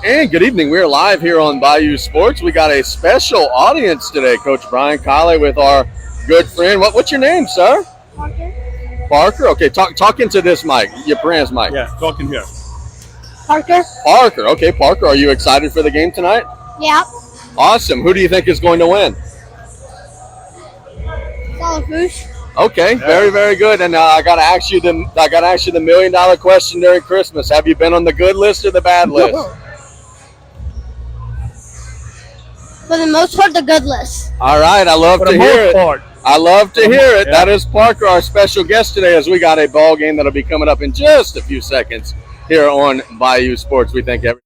And good evening. We're live here on Bayou Sports. We got a special audience today. Coach Brian Colley with our good friend. What's your name, sir? Parker. Parker. Okay, talk into this mic, your brand's mic. Yeah, talking here. Parker. Parker. Okay, Parker. Are you excited for the game tonight? Yeah. Awesome. Who do you think is going to win? Lafourche. Okay, very, very good. And I gotta ask you the $1 million question during Christmas. Have you been on the good list or the bad list? For the most part, the good list. All right, I love to hear it. I love to hear it. That is Parker, our special guest today, as we got a ball game that'll be coming up in just a few seconds here on Bayou Sports. We thank everyone.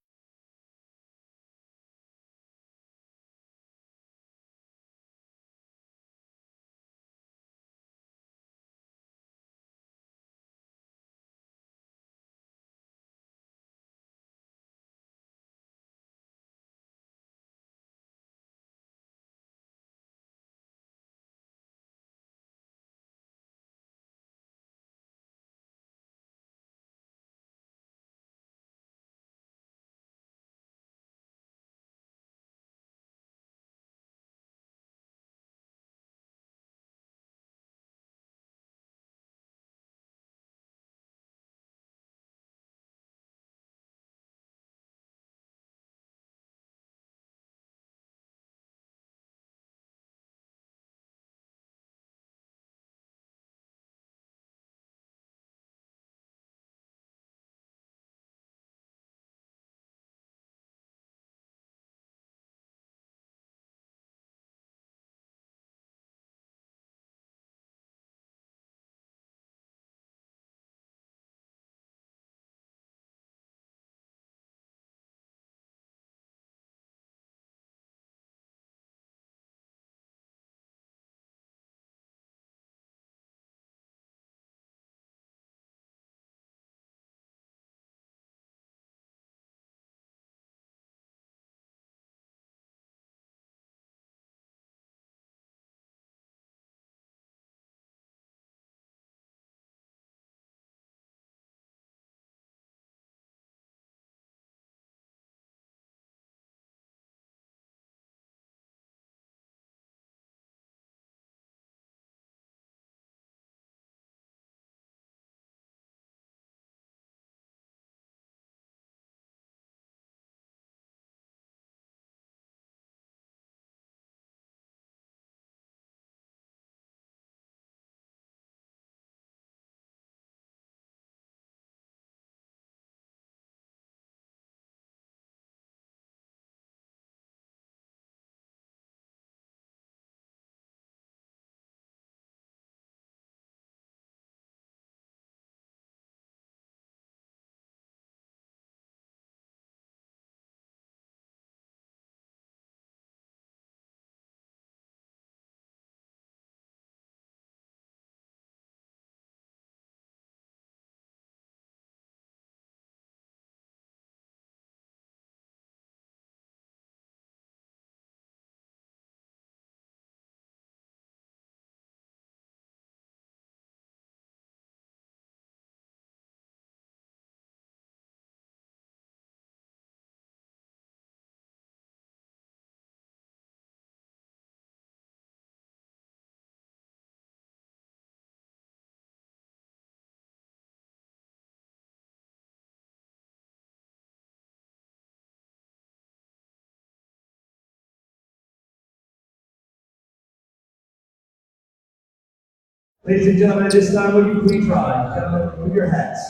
Ladies and gentlemen, at this time, would you please rise, gentlemen, with your hats,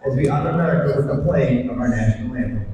as we honor America with the playing of our national anthem.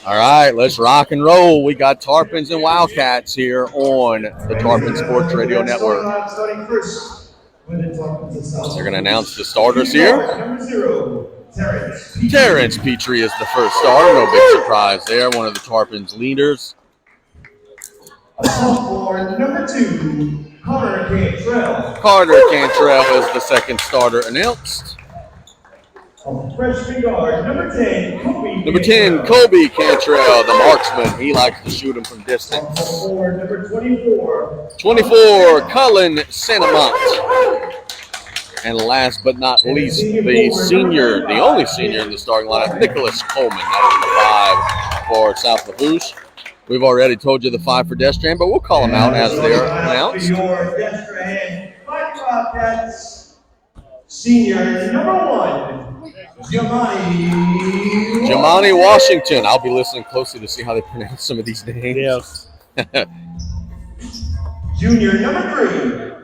All right, let's rock and roll. We got Tarpons and Wildcats here on the Tarpon Sports Radio Network. They're going to announce the starters here. Terrence Petrie is the first starter. No big surprise there. One of the Tarpons leaders. Sophomore number 2, Carter Cantrell. Carter Cantrell is the second starter announced. Freshman guard number 10, Kobe. Number 10, Kobe Cantrell, the marksman. He likes to shoot him from distance. Number 24. 24, Cullen Santamont. And last but not least, the senior, the only senior in the starting lineup, Nicholas Coleman. That is the 5 for South Lafourche. We've already told you the 5 for Destrehan, but we'll call them out as they're announced. Your Destrehan Wildcats senior number 1. Jamani Washington. I'll be listening closely to see how they pronounce some of these names. Yes. Junior number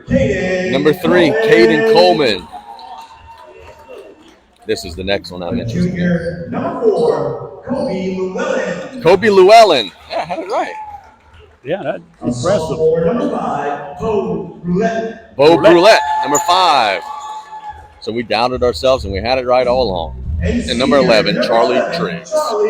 3, Caden. Number 3, Caden Coleman. This is the next one I'm interested in. Junior number 4, Kobe Llewellyn. Kobe Llewellyn. Yeah, I had it right. Yeah, that's impressive. Number 5, Bo Brulette. Bo Brulette, number 5. So we doubted ourselves, and we had it right all along. And number 11, Charlie Triggs. So,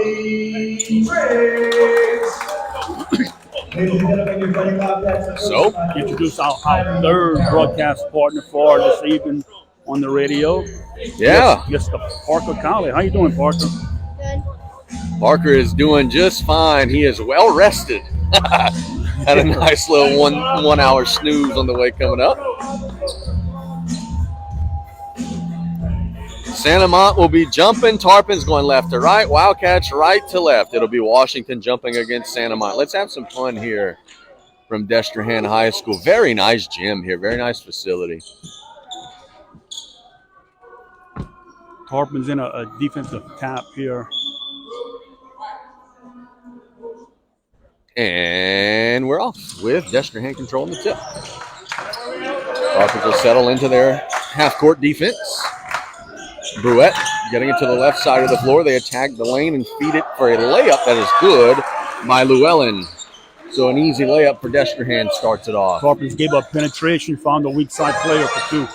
Introduce our third broadcast partner for this evening on the radio. Yeah. Yes, the Parker Colley. How you doing, Parker? Good. Parker is doing just fine. He is well rested. Had a nice little one hour snooze on the way coming up. Santamont will be jumping. Tarpons going left to right. Wildcats right to left. It'll be Washington jumping against Santamont. Let's have some fun here from Destrehan High School. Very nice gym here. Very nice facility. Tarpons in a defensive tap here. And we're off with Destrehan controlling the tip. Tarpons will settle into their half-court defense. Bruette getting it to the left side of the floor. They attack the lane and feed it for a layup that is good by Llewellyn. So an easy layup for Destrehan starts it off. Tarpons gave up penetration, found a weak side player for 2.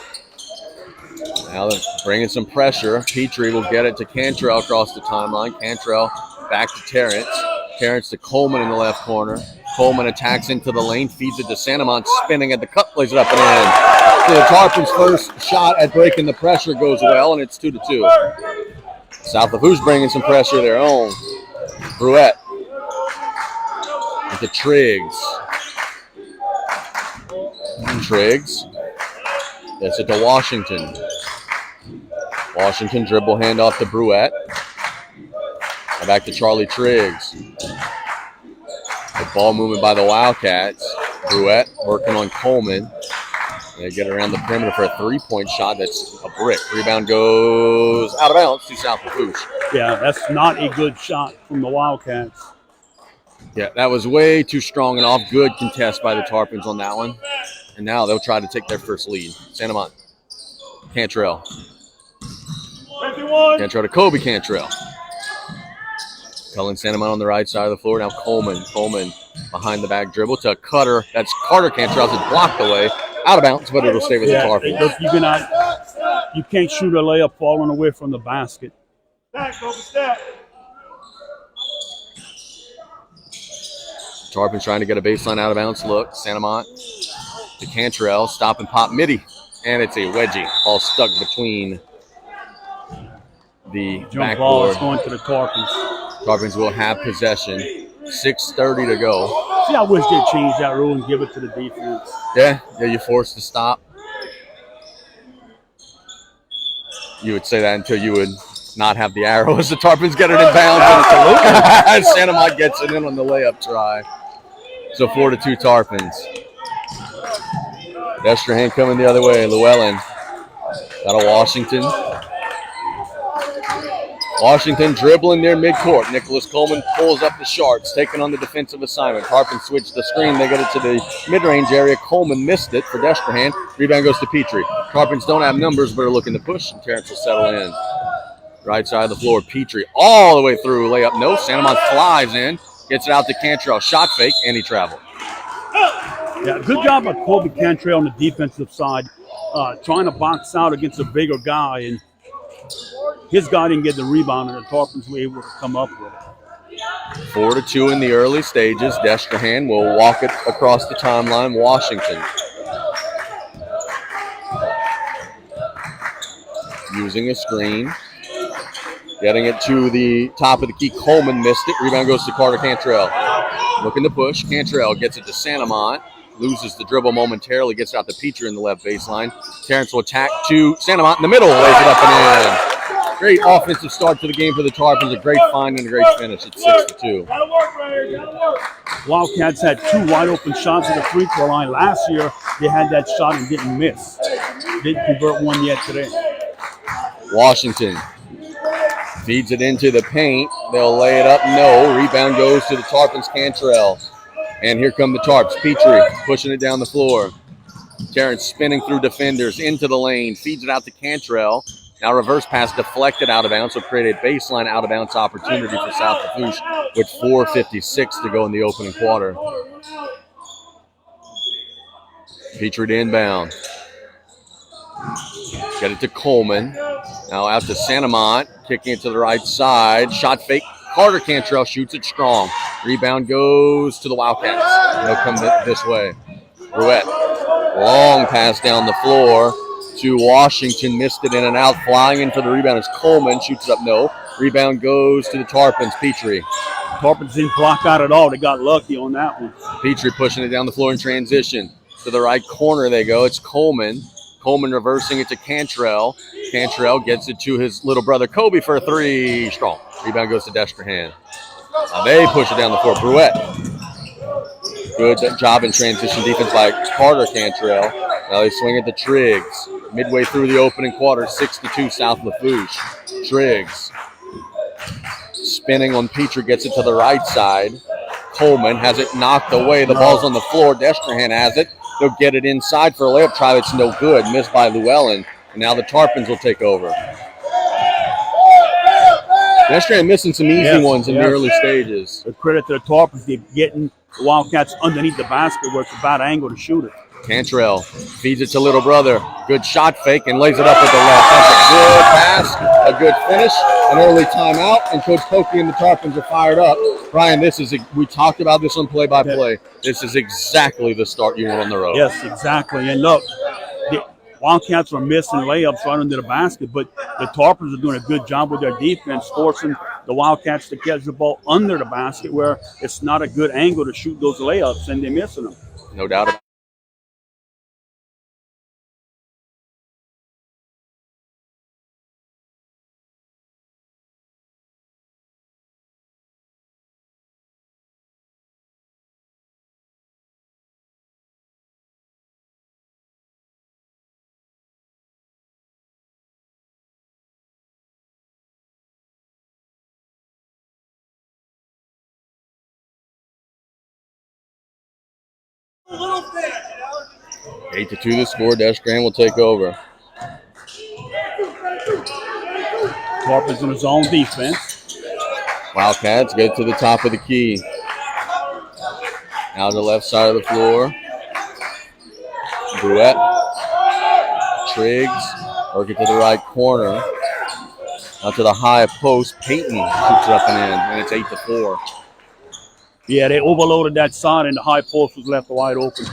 Now they're bringing some pressure. Petrie will get it to Cantrell across the timeline. Cantrell back to Terrence. Terrence to Coleman in the left corner. Coleman attacks into the lane, feeds it to Santamont, spinning at the cup, plays it up and in. So the Tarpons' first shot at breaking the pressure goes well, and it's 2-2. South Lafourche bringing some pressure of their own. Bruette into Triggs. Triggs. That's it to Washington. Washington dribble handoff to Bruette. Back to Charlie Triggs. The ball movement by the Wildcats. Bruette working on Coleman. They get around the perimeter for a 3-point shot. That's a brick. Rebound goes out of bounds to South Lafourche. Yeah, that's not a good shot from the Wildcats. Yeah, that was way too strong and off. Good contest by the Tarpons on that one. And now they'll try to take their first lead. Santamont. Cantrell. Cantrell to Kobe Cantrell. Cullen Santamont on the right side of the floor. Now Coleman. Coleman behind the back dribble to Cutter. That's Carter Cantrell. It's blocked away. Out of bounds, but it'll stay with the Tarpons. You can't shoot a layup falling away from the basket. Tarpons trying to get a baseline out of bounds look. Santamont to Cantrell. Stop and pop midi. And it's a wedgie. Ball stuck between the Jump ball is backboard. going to the Tarpons. Tarpons will have possession. 6:30 to go. See, I wish they'd change that rule and give it to the defense. Yeah, you're forced to stop. You would say that until you would not have the arrow as the Tarpons get it in bounds. Absolutely. Santa Mont gets it in on the layup try. So 4-2 Tarpons. Destrehan coming the other way. Llewellyn. Got a Washington. Washington dribbling near midcourt. Nicholas Coleman pulls up the Sharks, taking on the defensive assignment. Tarpon switch the screen. They get it to the mid-range area. Coleman missed it for Destrehan. Rebound goes to Petrie. Tarpons don't have numbers, but are looking to push, and Terrence will settle in. Right side of the floor, Petrie all the way through. Layup, no. Santa Mont flies in, gets it out to Cantrell. Shot fake, and he traveled. Yeah, good job by Colby Cantrell on the defensive side, trying to box out against a bigger guy, and his guy didn't get the rebound, and the Tarpons were able to come up with it. 4-2 in the early stages. Destrehan will walk it across the timeline. Washington using a screen. Getting it to the top of the key. Coleman missed it. Rebound goes to Carter Cantrell. Looking to push. Cantrell gets it to Santa Mont. Loses the dribble momentarily. Gets out to Petrie in the left baseline. Terrence will attack to Santa Mont in the middle. Lays it up and in. Great offensive start to the game for the Tarpons. A great find and a great finish at 6-2. Wildcats had 2 wide open shots at the free throw line. Last year, they had that shot and didn't miss. Didn't convert one yet today. Washington feeds it into the paint. They'll lay it up. No. Rebound goes to the Tarpons. Cantrell. And here come the Tarps. Petrie pushing it down the floor. Terrence spinning through defenders into the lane. Feeds it out to Cantrell. Now reverse pass deflected out of bounds. So create a baseline out of bounds opportunity for South Lafourche with 4:56 to go in the opening quarter. Petrie to inbound. Get it to Coleman. Now out to Santa Mont. Kicking it to the right side. Shot fake. Carter Cantrell shoots it strong. Rebound goes to the Wildcats. They'll come this way. Brouette. Long pass down the floor to Washington. Missed it in and out. Flying in for the rebound is Coleman. Shoots it up. No. Rebound goes to the Tarpons. Petrie. Tarpons didn't block out at all. They got lucky on that one. Petrie pushing it down the floor in transition. To the right corner they go. It's Coleman. Coleman reversing it to Cantrell. Cantrell gets it to his little brother Kobe for a 3. Strong. Rebound goes to Destrehan. Now they push it down the floor. Brouette. Good job in transition defense by Carter Cantrell. Now they swing it to Triggs. Midway through the opening quarter, 6-2 South Lafourche. Triggs spinning on Petrie, gets it to the right side. Coleman has it knocked away. The ball's on the floor. Destrehan has it. They'll get it inside for a layup try that's no good. Missed by Llewellyn. And now the Tarpons will take over. Destrehan missing some easy ones in the early stages. The credit to the Tarpons, they're getting the Wildcats underneath the basket where it's a bad angle to shoot it. Cantrell feeds it to little brother. Good shot fake and lays it up with the left. That's a good pass, a good finish, an early timeout, and Coach Pokey and the Tarpons are fired up. Brian, we talked about this on play-by-play. Yeah. This is exactly the start you want on the road. Yes, exactly. And look, the Wildcats are missing layups right under the basket, but the Tarpons are doing a good job with their defense, forcing the Wildcats to catch the ball under the basket where it's not a good angle to shoot those layups, and they're missing them. No doubt about it. A little bit, 8-2 the score. Destrehan will take over. Tarpons in his own defense. Wildcats get to the top of the key. Now to the left side of the floor. Brouette. Triggs. Work it to the right corner. Out to the high post. Peyton shoots it up and in, and it's 8-4. Yeah, they overloaded that side, and the high post was left wide open.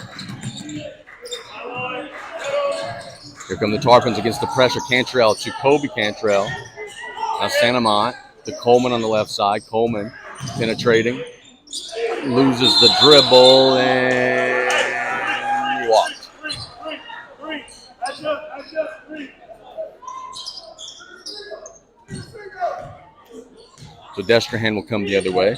Here come the Tarpons against the pressure. Cantrell to Kobe Cantrell. Now Santa Mont to Coleman on the left side. Coleman penetrating. Loses the dribble, and he walked. So Destrehan will come the other way.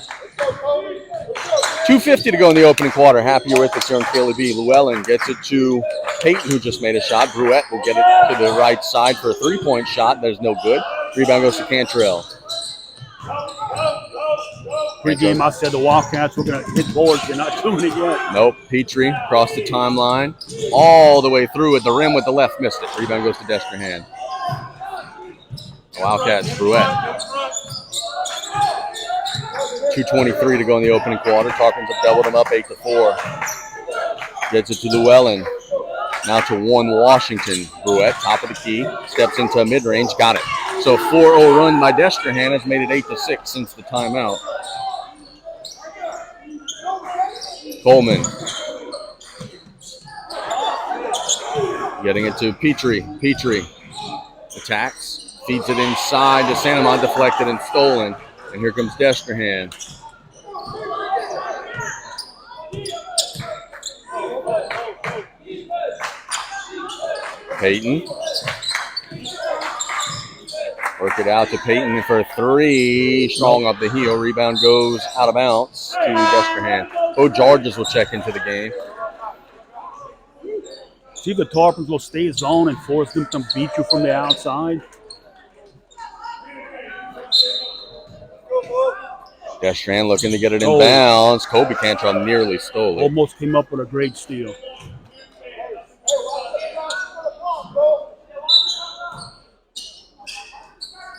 2:50 to go in the opening quarter. Happy you're with us here on KLB. Llewellyn gets it to Peyton, who just made a shot. Bruette will get it to the right side for a three-point shot. There's no good. Rebound goes to Cantrell. Pre-game, I said the Wildcats were going to hit boards. They're not doing it yet. Nope. Petrie across the timeline. All the way through at the rim with the left. Missed it. Rebound goes to Destrehan. Wildcats, Bruette. 2:23 to go in the opening quarter. Tarpons have doubled them up 8-4. Gets it to Llewellyn. Now to 1 Washington. Bruette, top of the key. Steps into a mid-range. Got it. So 4-0 run by Destrehan has made it 8-6 since the timeout. Coleman. Getting it to Petrie. Petrie attacks. Feeds it inside to Santamon. Deflected and stolen. And here comes Destrehan. Peyton. Work it out to Peyton for 3. Strong up the heel. Rebound goes out of bounds to Destrehan. Bo Georges will check into the game. See if the Tarpons will stay zone and force them to beat you from the outside. Destrehan looking to get it in bounds. Kobe Cantrell nearly stole it. Almost came up with a great steal.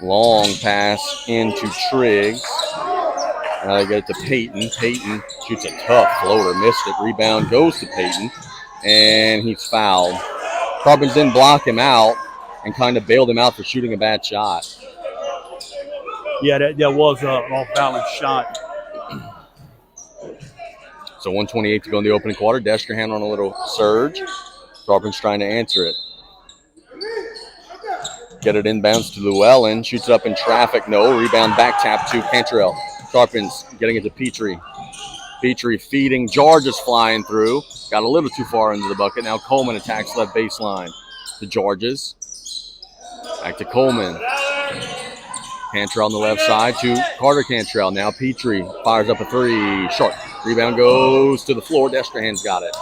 Long pass into Triggs. Now they get it to Peyton. Peyton shoots a tough floater. Missed it. Rebound goes to Peyton. And he's fouled. Tarpons didn't block him out and kind of bailed him out for shooting a bad shot. Yeah, that was an off-balance shot. So 1:28 to go in the opening quarter. Destrehan on a little surge. Tarpons trying to answer it. Get it inbounds to Llewellyn. Shoots it up in traffic. No. Rebound back tap to Cantrell. Tarpons getting it to Petrie. Petrie feeding. Georges flying through. Got a little too far into the bucket. Now Coleman attacks left baseline to Georges. Back to Coleman. Cantrell on the left side to Carter Cantrell. Now Petrie fires up a 3. Short. Rebound goes to the floor. Destrehan's got it.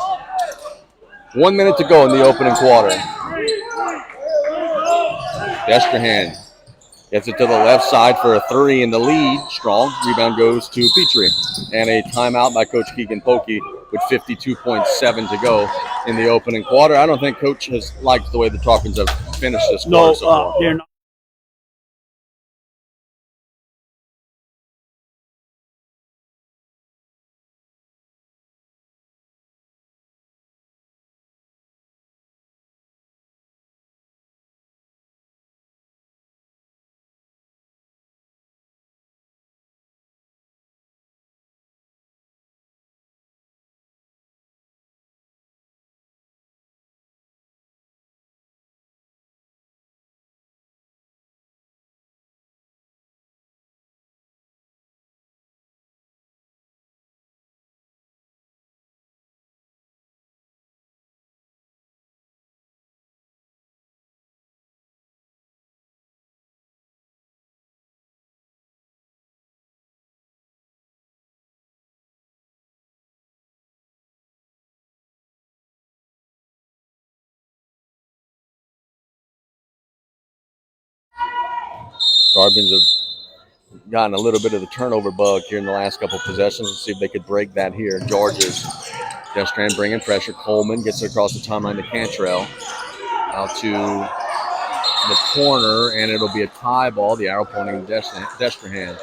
1 minute to go in the opening quarter. Destrehan gets it to the left side for a 3 in the lead. Strong. Rebound goes to Petrie. And a timeout by Coach Keegan Pokey with 52.7 to go in the opening quarter. I don't think Coach has liked the way the Tarpons have finished this quarter so far. They're not. Tarpons have gotten a little bit of the turnover bug here in the last couple of possessions. Let's see if they could break that here. Georges. Destrehan bringing pressure. Coleman gets it across the timeline to Cantrell. Out to the corner, and it'll be a tie ball. The arrow pointing to Destrehan.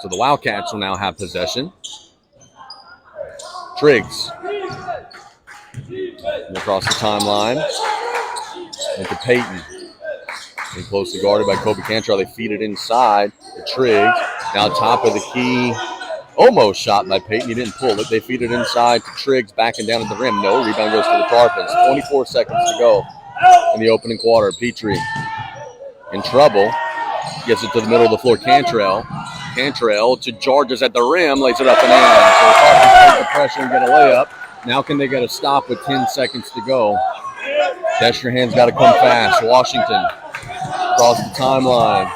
So the Wildcats will now have possession. Triggs. And across the timeline. Into Peyton. And closely guarded by Kobe Cantrell. They feed it inside to Triggs. Now top of the key. Almost shot by Peyton. He didn't pull it. They feed it inside to Triggs. Backing down at the rim. No. Rebound goes to the Tarpons. 24 seconds to go in the opening quarter. Petrie in trouble. Gets it to the middle of the floor. Cantrell. Cantrell to Georges at the rim. Lays it up and in. So the Tarpons take the pressure and get a layup. Now can they get a stop with 10 seconds to go? Destrehan's got to come fast. Washington across the timeline.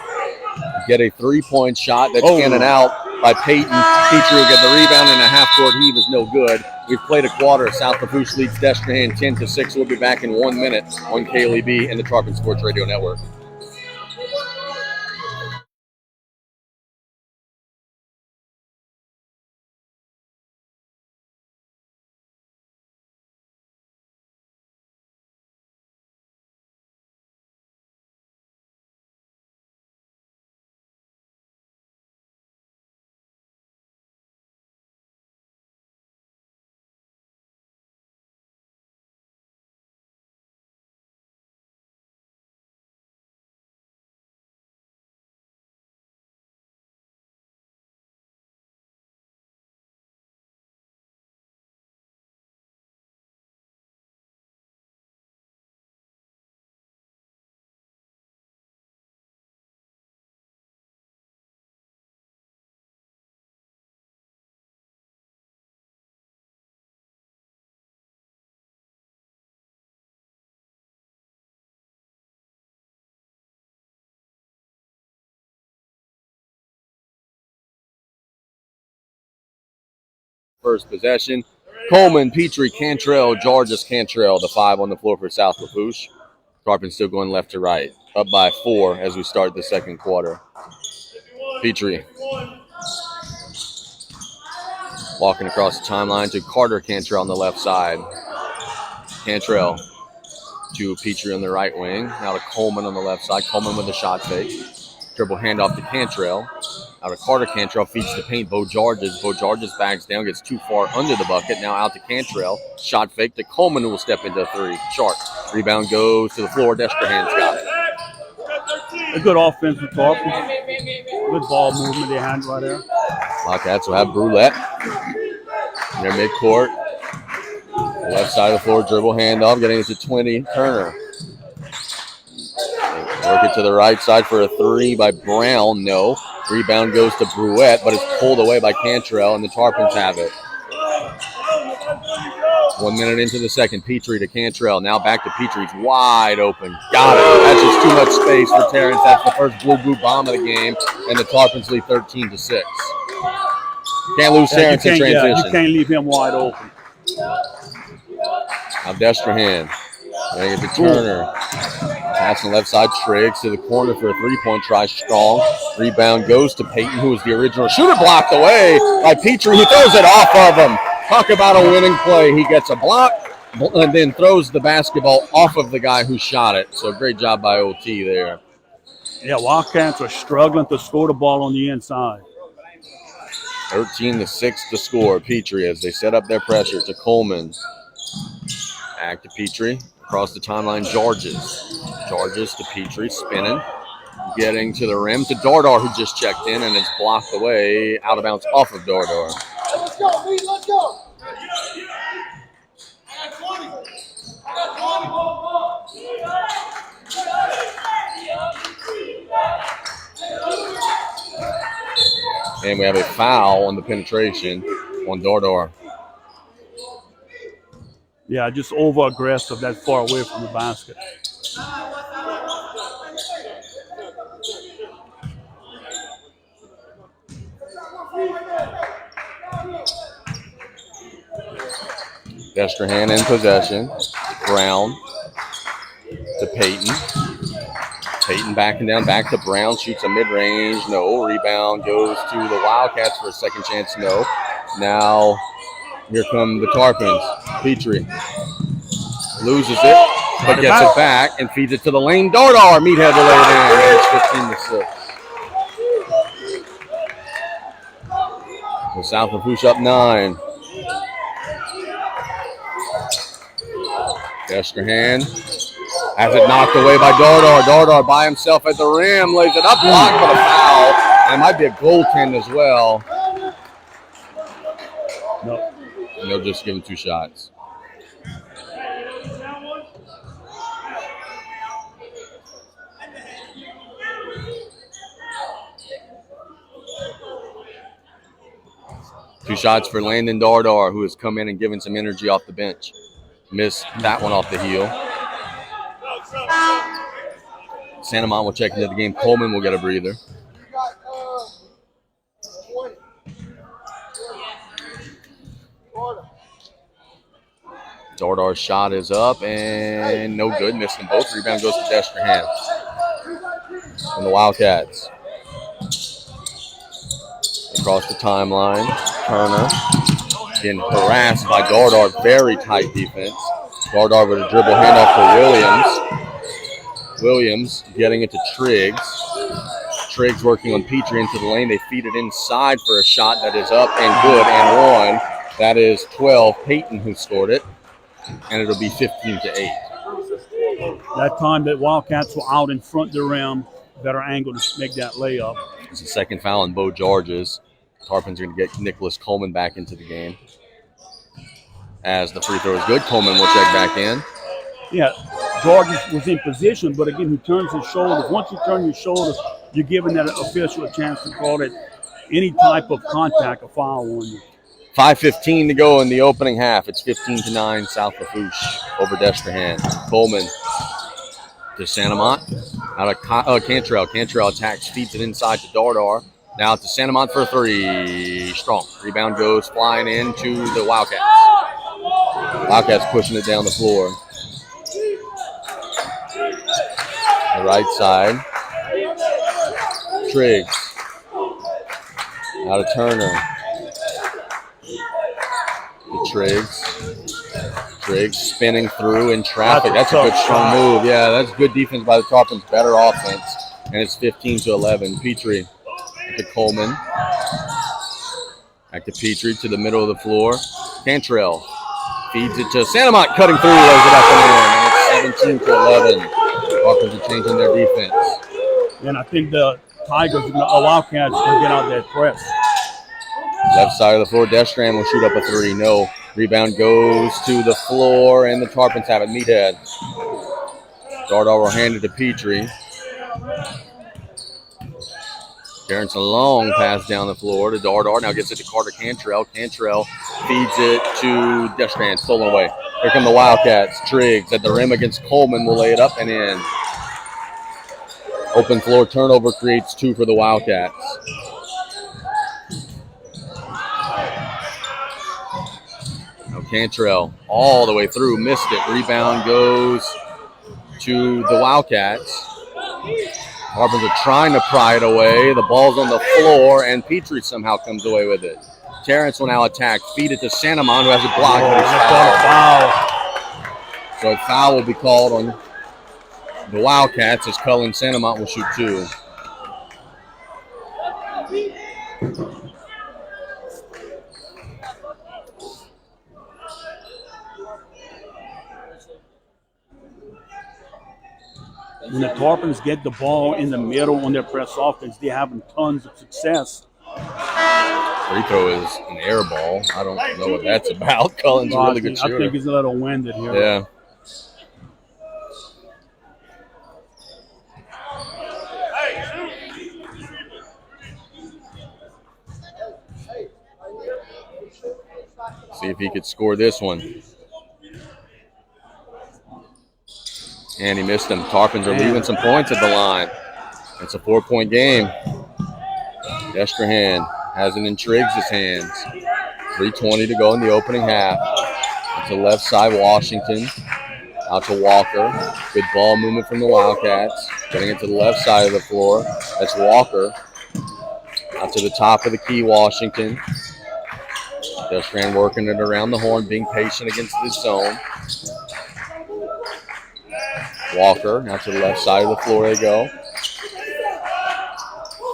Get a three-point shot that's in and out by Peyton. Petrie will get the rebound, and a half-court heave is no good. We've played a quarter. South Lafourche leads Destrehan 10-6. We'll be back in 1 minute on KLEB and the Tarpons Sports Radio Network. First possession. Coleman, Petrie, Cantrell, Georges, Cantrell, the 5 on the floor for South Lafourche. Tarpons still going left to right. Up by 4 as we start the second quarter. Petrie walking across the timeline to Carter Cantrell on the left side. Cantrell to Petrie on the right wing. Now to Coleman on the left side. Coleman with a shot fake. Dribble handoff to Cantrell. Out of Carter, Cantrell feeds the paint. Bo Georges backs down, gets too far under the bucket. Now out to Cantrell. Shot fake to Coleman, who will step into 3. Sharp. Rebound goes to the floor. Destrehan's got it. A good offense for Tarpons. Good ball movement they had right there. Wildcats will have Brulette in their midcourt. Left side of the floor, dribble handoff, getting it to 20. Turner. Work it to the right side for a 3 by Brown. No. Rebound goes to Bruette, but it's pulled away by Cantrell, and the Tarpons have it. 1 minute into the second. Petrie to Cantrell. Now back to Petrie's wide open. Got it. That's just too much space for Terrence. That's the first blue bomb of the game, and the Tarpons lead 13-6. Can't lose Terrence in transition. You can't leave him wide open. Now Destrehan. Getting it to Turner. Pass on the left side. Triggs to the corner for a 3-point try. Strong. Rebound goes to Peyton, who was the original shooter. Blocked away by Petrie, who throws it off of him. Talk about a winning play. He gets a block and then throws the basketball off of the guy who shot it. So great job by OT there. Yeah, Wildcats are struggling to score the ball on the inside. 13-6 to score. Petrie as they set up their pressure to Coleman. Back to Petrie. Across the timeline, Georges to Petrie, spinning. Getting to the rim to Dardar, who just checked in, and it's blocked away, out of bounds off of Dardar. Let's go, Pete, let's go. I got 20. And we have a foul on the penetration on Dardar. Yeah, just over-aggressive that far away from the basket. Destrehan in possession. Brown to Peyton. Peyton backing down, back to Brown. Shoots a mid-range. No. Rebound goes to the Wildcats for a second chance. No. Now here come the Tarpons. Petrie loses it, but gets it back and feeds it to the lane. Dardar, Meathead to lay it in. It's 15-6. So South Lafourche up 9. Destrehan has it knocked away by Dardar. Dardar by himself at the rim, lays it up, blocked for the foul. And it might be a goaltend as well. No. And they'll just give him 2 shots. Two shots for Landon Dardar, who has come in and given some energy off the bench. Missed that one off the heel. Santa Mont will check into the game. Coleman will get a breather. You got 20. Florida. Dardar's shot is up and no good. Missed them both. Rebound goes to Destrehan. And the Wildcats. Across the timeline. Turner getting harassed by Dardar. Very tight defense. Dardar with a dribble handoff for Williams. Williams getting it to Triggs. Triggs working on Petrie into the lane. They feed it inside for a shot that is up and good and one. That is 12. Peyton who scored it. And it'll be 15-8. That time that Wildcats were out in front of the rim, better angle to make that layup. It's the second foul on Bo Georges. Tarpons are going to get Nicholas Coleman back into the game. As the free throw is good, Coleman will check back in. Yeah, Georges was in position, but again, he turns his shoulders. Once you turn your shoulders, you're giving that official a chance to call it any type of contact, a foul on you. 5:15 to go in the opening half. It's 15-9 South Lafourche over Destrehan. Coleman to Santa Mont. Out of Cantrell. Cantrell attacks, feeds it inside to Dardar. Now to Santa Mont for a three. Strong. Rebound goes flying into the Wildcats. Wildcats pushing it down the floor. The right side. Triggs. Out of Turner. To Triggs. Triggs spinning through in traffic. That's a good strong move. Yeah, that's good defense by the Tarpons. Better offense. And it's 15-11. Petrie to Coleman. Back to Petrie to the middle of the floor. Cantrell feeds it to Santa Mont, cutting through, lays it up and in. And it's 17-11. Tarpons are changing their defense. And I think the Tigers, Wildcats, will get out that press. Left side of the floor, Destrehan will shoot up a three. No. Rebound goes to the floor, and the Tarpons have it. Meathead. Dardar will hand it to Petrie. Terrence a long pass down the floor to Dardar. Now gets it to Carter Cantrell. Cantrell feeds it to Destrehan. Stolen away. Here come the Wildcats. Triggs at the rim against Coleman will lay it up and in. Open floor turnover creates two for the Wildcats. Now Cantrell all the way through. Missed it. Rebound goes to the Wildcats. Tarpons are trying to pry it away. The ball's on the floor, and Petrie somehow comes away with it. Terrence will now attack. Feed it to Santa Mont, who has a block, but he's fouled. So a foul will be called on the Wildcats as Cullen Santa Mont will shoot two. When the Tarpons get the ball in the middle on their press offense, they're having tons of success. Free throw is an air ball. I don't know what that's about. Cullen's a really good shooter. I think he's a little winded here. Yeah. See if he could score this one. And he missed them. Tarpons are leaving some points at the line. It's a 4-point game. Destrehan has it in Triggs' hands. 3:20 to go in the opening half. It's the left side, Washington. Out to Walker. Good ball movement from the Wildcats. Getting it to the left side of the floor. That's Walker. Out to the top of the key, Washington. Destrehan working it around the horn, being patient against this zone. Walker, now to the left side of the floor they go.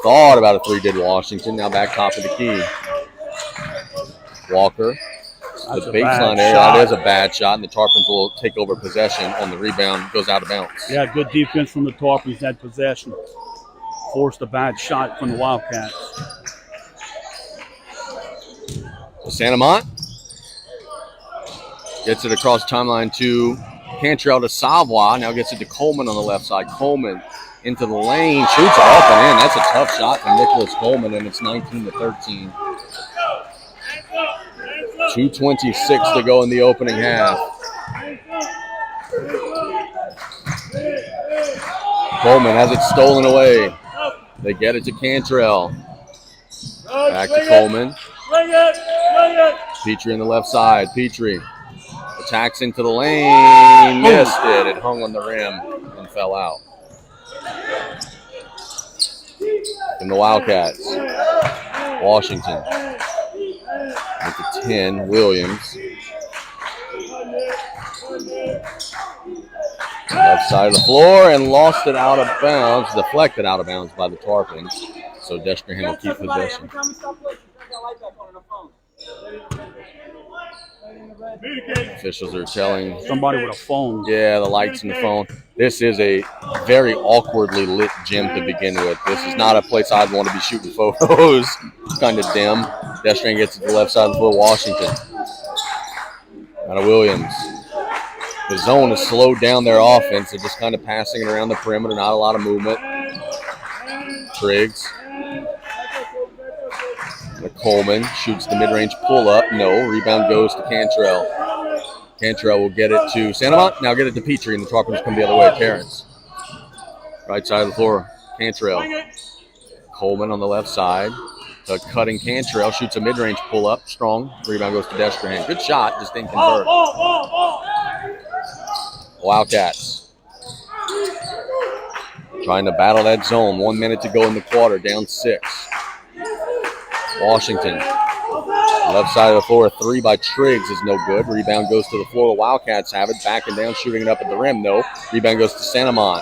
Thought about a three, did Washington. Now back top of the key. Walker, the baseline area. That is a bad shot, and the Tarpons will take over possession on the rebound. Goes out of bounds. Yeah, good defense from the Tarpons that possession. Forced a bad shot from the Wildcats. So Santa Mont gets it across the timeline to Cantrell to Savoy. Now gets it to Coleman on the left side. Coleman into the lane. Shoots up and in. That's a tough shot from Nicholas Coleman, and it's 19-13. 2:26 to go in the opening half. Coleman has it stolen away. They get it to Cantrell. Back to Coleman. Petrie on the left side. Petrie attacks into the lane. Missed it. It hung on the rim and fell out. And the Wildcats. Washington. With the 10, Williams. Left side of the floor and lost it out of bounds. Deflected out of bounds by the Tarpons. So Destrehan will keep possession. Officials are telling Somebody with a phone. Yeah, the lights in the phone. This is a very awkwardly lit gym to begin with. This is not a place I'd want to be shooting photos. It's kind of dim. Destrehan gets to the left side of the floor. Washington. Out of Williams. The zone has slowed down their offense. They're just kind of passing it around the perimeter. Not a lot of movement. Triggs. Coleman shoots the mid-range pull-up. No. Rebound goes to Cantrell. Cantrell will get it to Santamont. Now get it to Petrie, and the Tarpons come the other way. Terrence. Right side of the floor. Cantrell. Coleman on the left side. The cutting Cantrell shoots a mid-range pull-up. Strong. Rebound goes to Destrehan. Good shot. Just didn't convert. Wildcats. Trying to battle that zone. 1 minute to go in the quarter. Down 6. Washington. Left side of the floor, 3 by Triggs is no good. Rebound goes to the floor. The Wildcats have it. Backing down, shooting it up at the rim. No. Rebound goes to Santamont.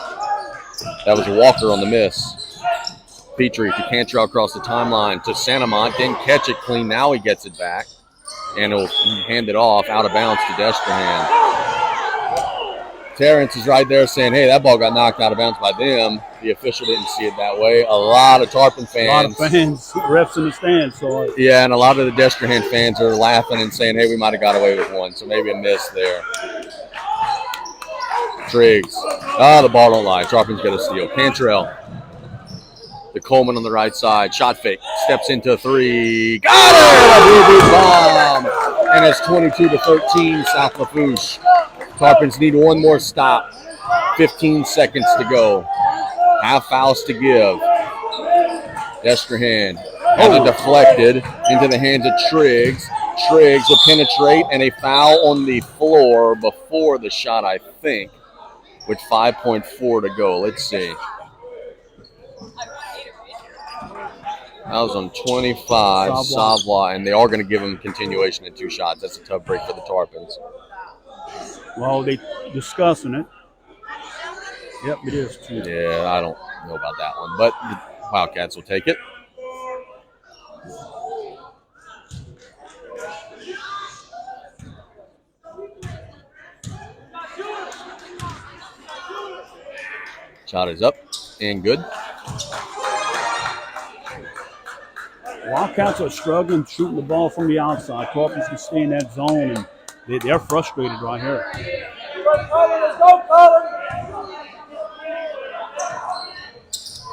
That was Walker on the miss. Petrie to Cantrell across the timeline to Santamont. Didn't catch it clean. Now he gets it back. And he'll hand it off out of bounds to Destrehan. Terrence is right there saying, hey, that ball got knocked out of bounds by them. The official didn't see it that way. A lot of Tarpon fans. A lot of fans, refs in the stands. So yeah, and a lot of the Destrehan fans are laughing and saying, hey, we might have got away with one. So maybe a miss there. Triggs. The ball don't lie. Tarpons get a steal. Cantrell. The Coleman on the right side. Shot fake. Steps into 3. Got it! A boo-boo bomb. And it's 22-13, South Lafourche. Tarpons need one more stop. 15 seconds to go. Half fouls to give. Destrehan has it deflected into the hands of Triggs. Triggs will penetrate, and a foul on the floor before the shot, I think, with 5.4 to go. Let's see. That was on 25, Savoie, and they are going to give him continuation in 2 shots. That's a tough break for the Tarpons. Well, they discussing it. Yep, it is too. Yeah, I don't know about that one, but the Wildcats will take it. Shot is up and good. Wildcats are struggling shooting the ball from the outside. Tarpons can stay in that zone, and they're frustrated right here.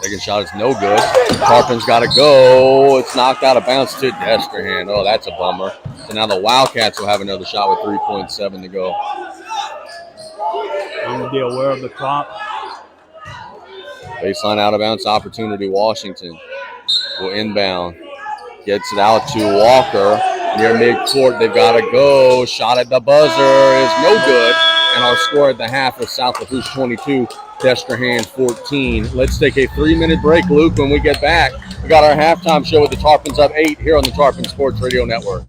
Second shot is no good. Tarpons got to go. It's knocked out of bounds to Destrehan. Oh, that's a bummer. So now the Wildcats will have another shot with 3.7 to go. I'm going to be aware of the clock. Baseline out of bounds opportunity. Washington will inbound. Gets it out to Walker. Near midcourt, they've got to go. Shot at the buzzer is no good. And our score at the half was South Lafourche 22, Destrehan 14. Let's take a 3-minute break, Luke. When we get back, we got our halftime show with the Tarpons up 8 here on the Tarpon Sports Radio Network.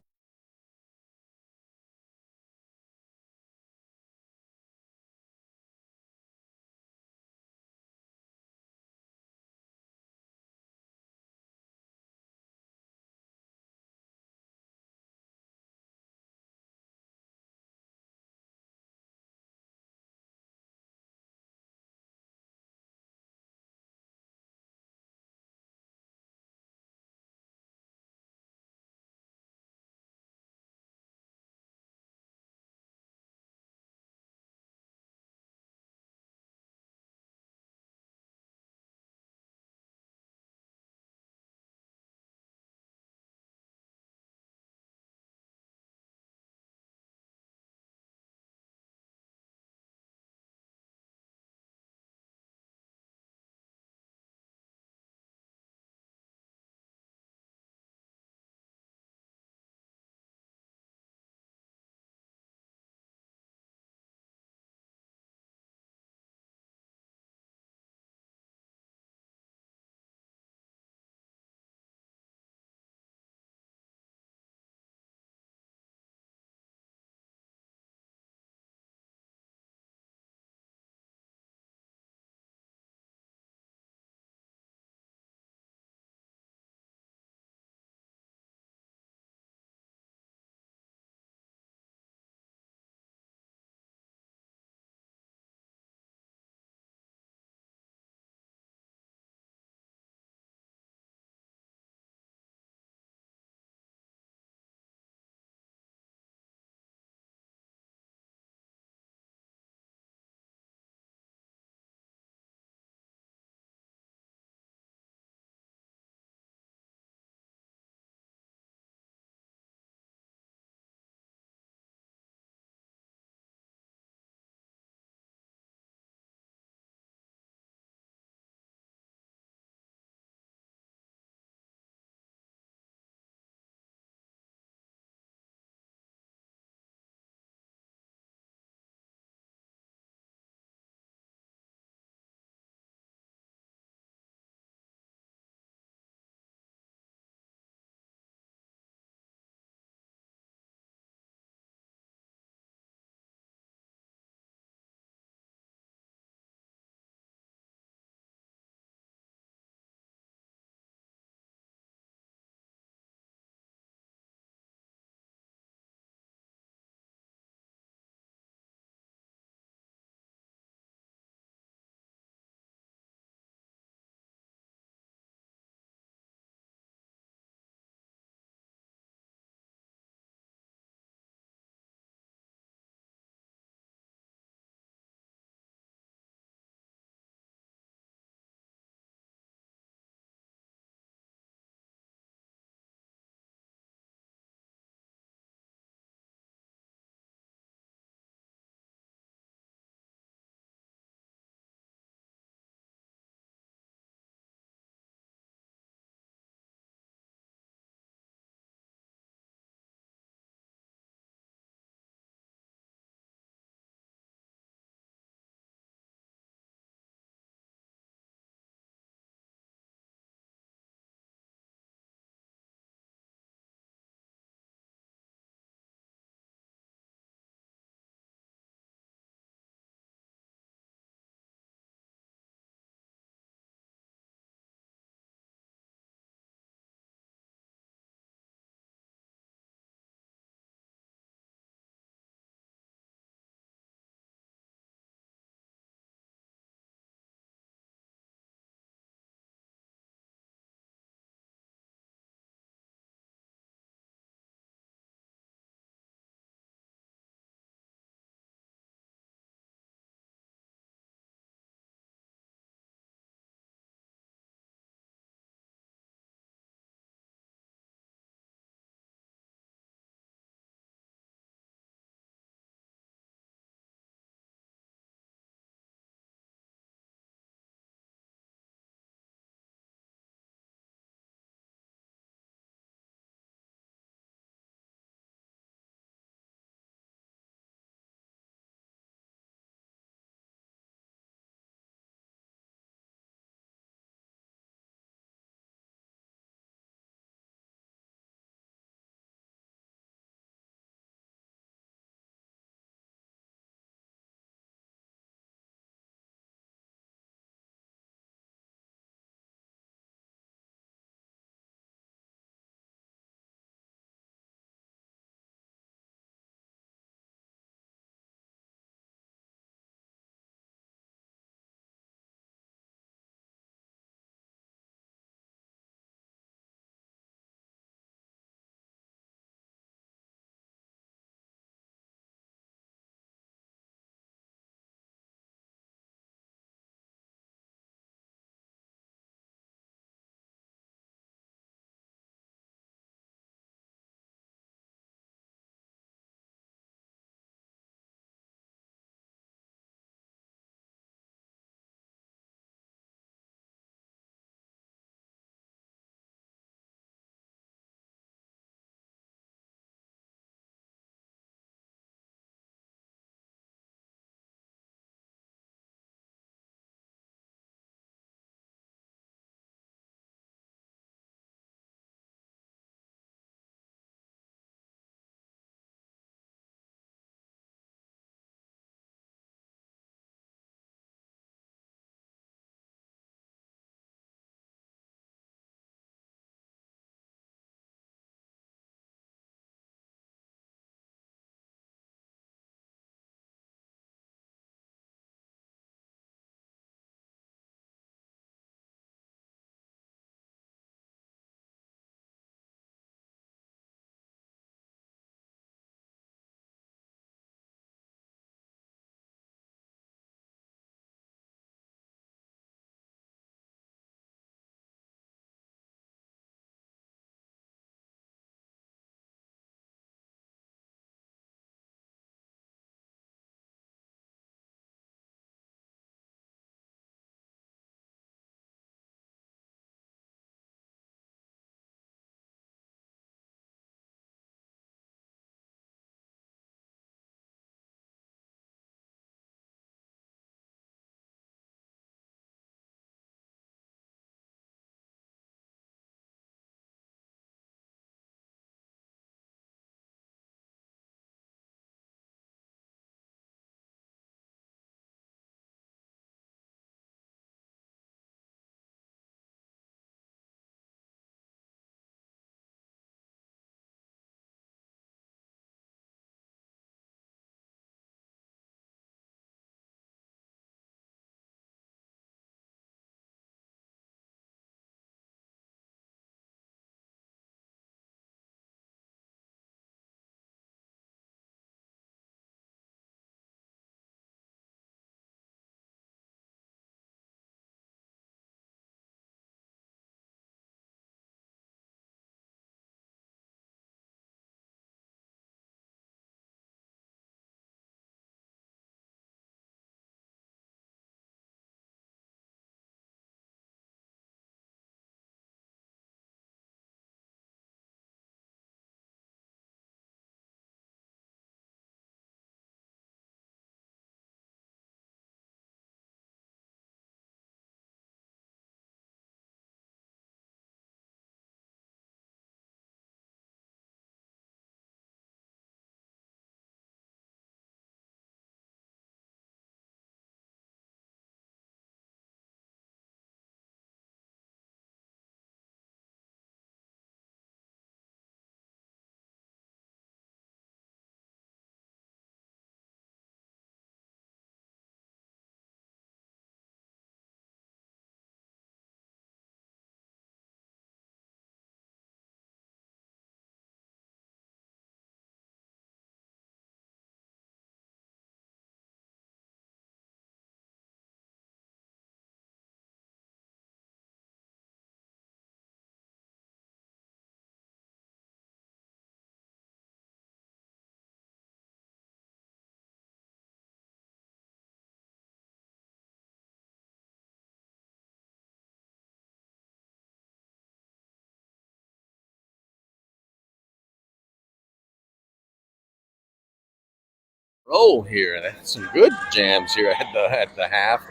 roll here. That's some good jams here at the half.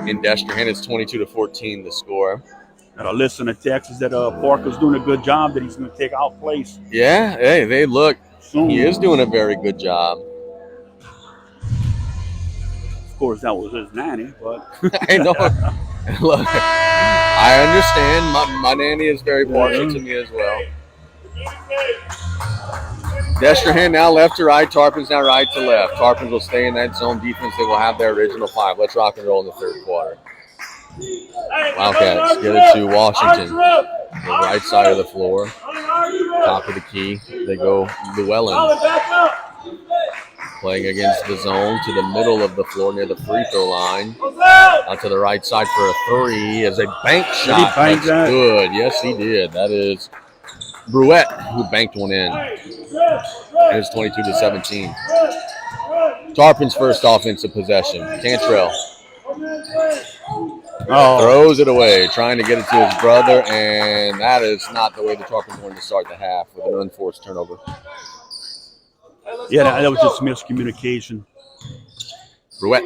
In Destrehan, it's 22-14 the score. Listen to Texas that Parker's doing a good job, that he's going to take out place. Yeah, hey, they look. Soon. He is doing a very good job. Of course, that was his nanny, but I know. Look, I understand. My nanny is very partial to me as well. Destrehan now left to right. Tarpons now right to left. Tarpons will stay in that zone defense. They will have their original 5. Let's rock and roll in the third quarter. Wildcats get it to Washington. The right side of the floor. Top of the key. They go Llewellyn. Playing against the zone to the middle of the floor near the free throw line. Out to the right side for a 3 as a bank shot. That's good. Yes, he did. That is Bruette who banked one in. It was 22-17. Tarpons' first offensive possession. Cantrell throws it away, trying to get it to his brother, and that is not the way the Tarpons wanted to start the half with an unforced turnover. Yeah, that was just miscommunication. Bruette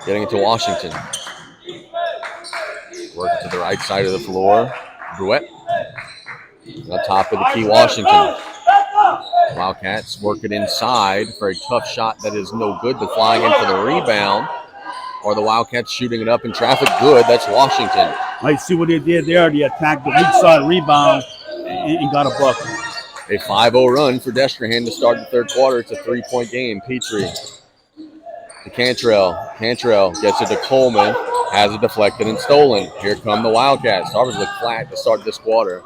getting it to Washington. Working to the right side of the floor. Bruette on top of the key, Washington. Wildcats work it inside for a tough shot that is no good, but flying in for the rebound. Or the Wildcats shooting it up in traffic. Good. That's Washington. I see what they did there. They attacked the weak side rebound and got a bucket. A 5-0 run for Destrehan to start the third quarter. It's a 3-point game. Petrie to Cantrell. Cantrell gets it to Coleman. Has it deflected and stolen. Here come the Wildcats. Tarpons look flat to start this quarter.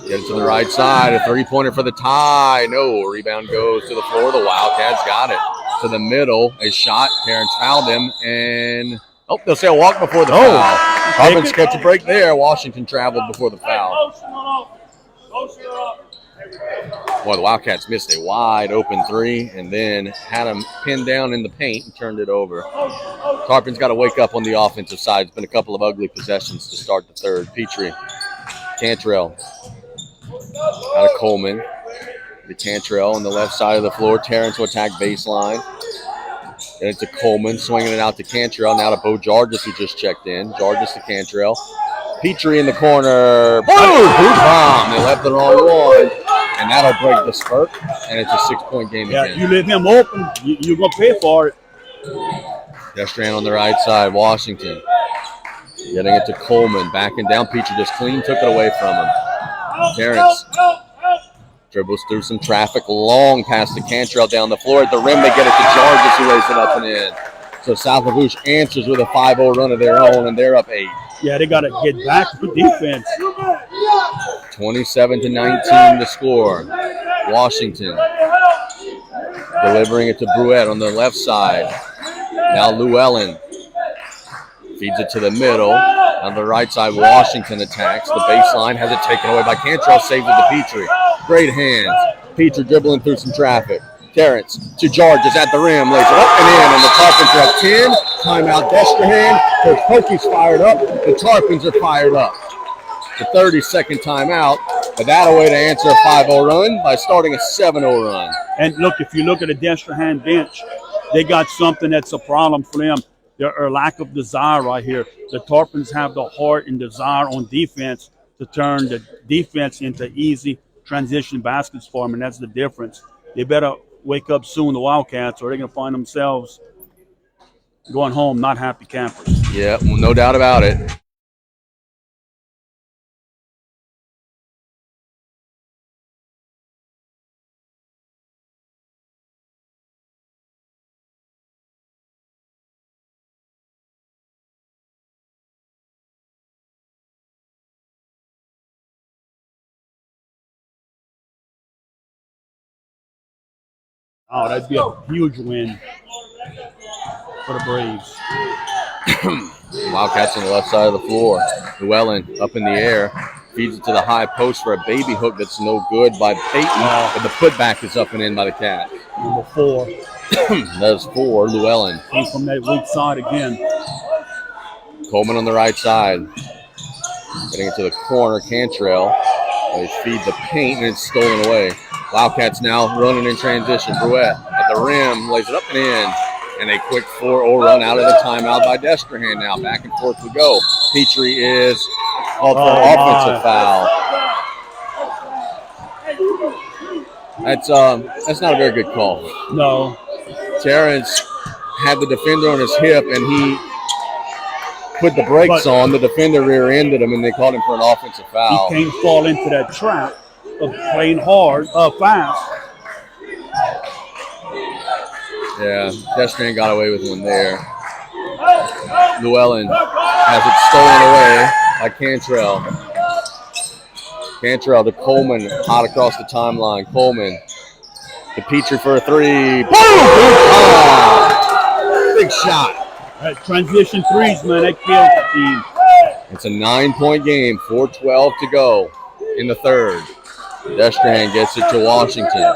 Get it to the right side. A 3-pointer for the tie. No. Rebound goes to the floor. The Wildcats got it. To the middle. A shot. Terrence fouled him. And, they'll say a walk before the foul. Tarpons catch a break there. Washington traveled before the foul. Boy, the Wildcats missed a wide open 3 and then had him pinned down in the paint and turned it over. Tarpons got to wake up on the offensive side. It's been a couple of ugly possessions to start the third. Petrie. Cantrell. Out of Coleman. The Cantrell on the left side of the floor. Terrence will attack baseline. And it's to Coleman, swinging it out to Cantrell. Now to Bo Jargis, who just checked in. Jargis to Cantrell. Petrie in the corner. Boom! Bomb. They left the wrong one. And that'll break the spurt. And it's a 6-point game again. You leave him open, you're going to pay for it. Destrehan on the right side. Washington. Getting it to Coleman. Backing down. Petrie just clean took it away from him. Terrence dribbles through some traffic. Long pass to Cantrell down the floor. At the rim, they get it to Jargis, who lays it up and in. So South Lafourche answers with a 5-0 run of their own, and they're up 8. Yeah, they got to get back to defense. 27-19 the score. Washington delivering it to Bruette on the left side. Now Llewellyn feeds it to the middle. On the right side, Washington attacks. The baseline has it taken away by Cantrell. Saves it to Petrie. Great hands. Petrie dribbling through some traffic. Terrence to Jargis at the rim. Lays it up and in. And the Tarpons are at 10. Timeout Destrehan. Coach Pokey's fired up. The Tarpons are fired up. The 30-second timeout. But that a way to answer a 5-0 run by starting a 7-0 run. And look, if you look at the Destrehan bench, they got something that's a problem for them. Their lack of desire right here. The Tarpons have the heart and desire on defense to turn the defense into easy transition baskets for them, and that's the difference. They better wake up soon, the Wildcats, or they're going to find themselves going home not happy campers. Yeah, well, no doubt about it. Oh, that'd be a huge win for the Braves. Wildcats on the left side of the floor. Llewellyn up in the air. Feeds it to the high post for a baby hook that's no good by Peyton. But the putback is up and in by the Cats. Number 4. That's 4, Llewellyn. Came from that weak side again. Coleman on the right side. Getting it to the corner. Cantrell. They feed the paint and it's stolen away. Wildcats now running in transition. Bruette at the rim, lays it up and in. And a quick 4-0 run out of the timeout by Destrehan now. Back and forth we go. Petrie is called for an offensive foul. That's not a very good call. No. Terrence had the defender on his hip, and he put the brakes on. The defender rear-ended him, and they called him for an offensive foul. He can't fall into that trap of playing hard, fast. Yeah, Destrehan got away with one there. Llewellyn has it stolen away by Cantrell. Cantrell to Coleman, hot across the timeline. Coleman to Petrie for a three. Boom! Big shot. That transition threes, man, that kills the team. It's a 9-point game, 4:12 to go in the third. Destrehan gets it to Washington.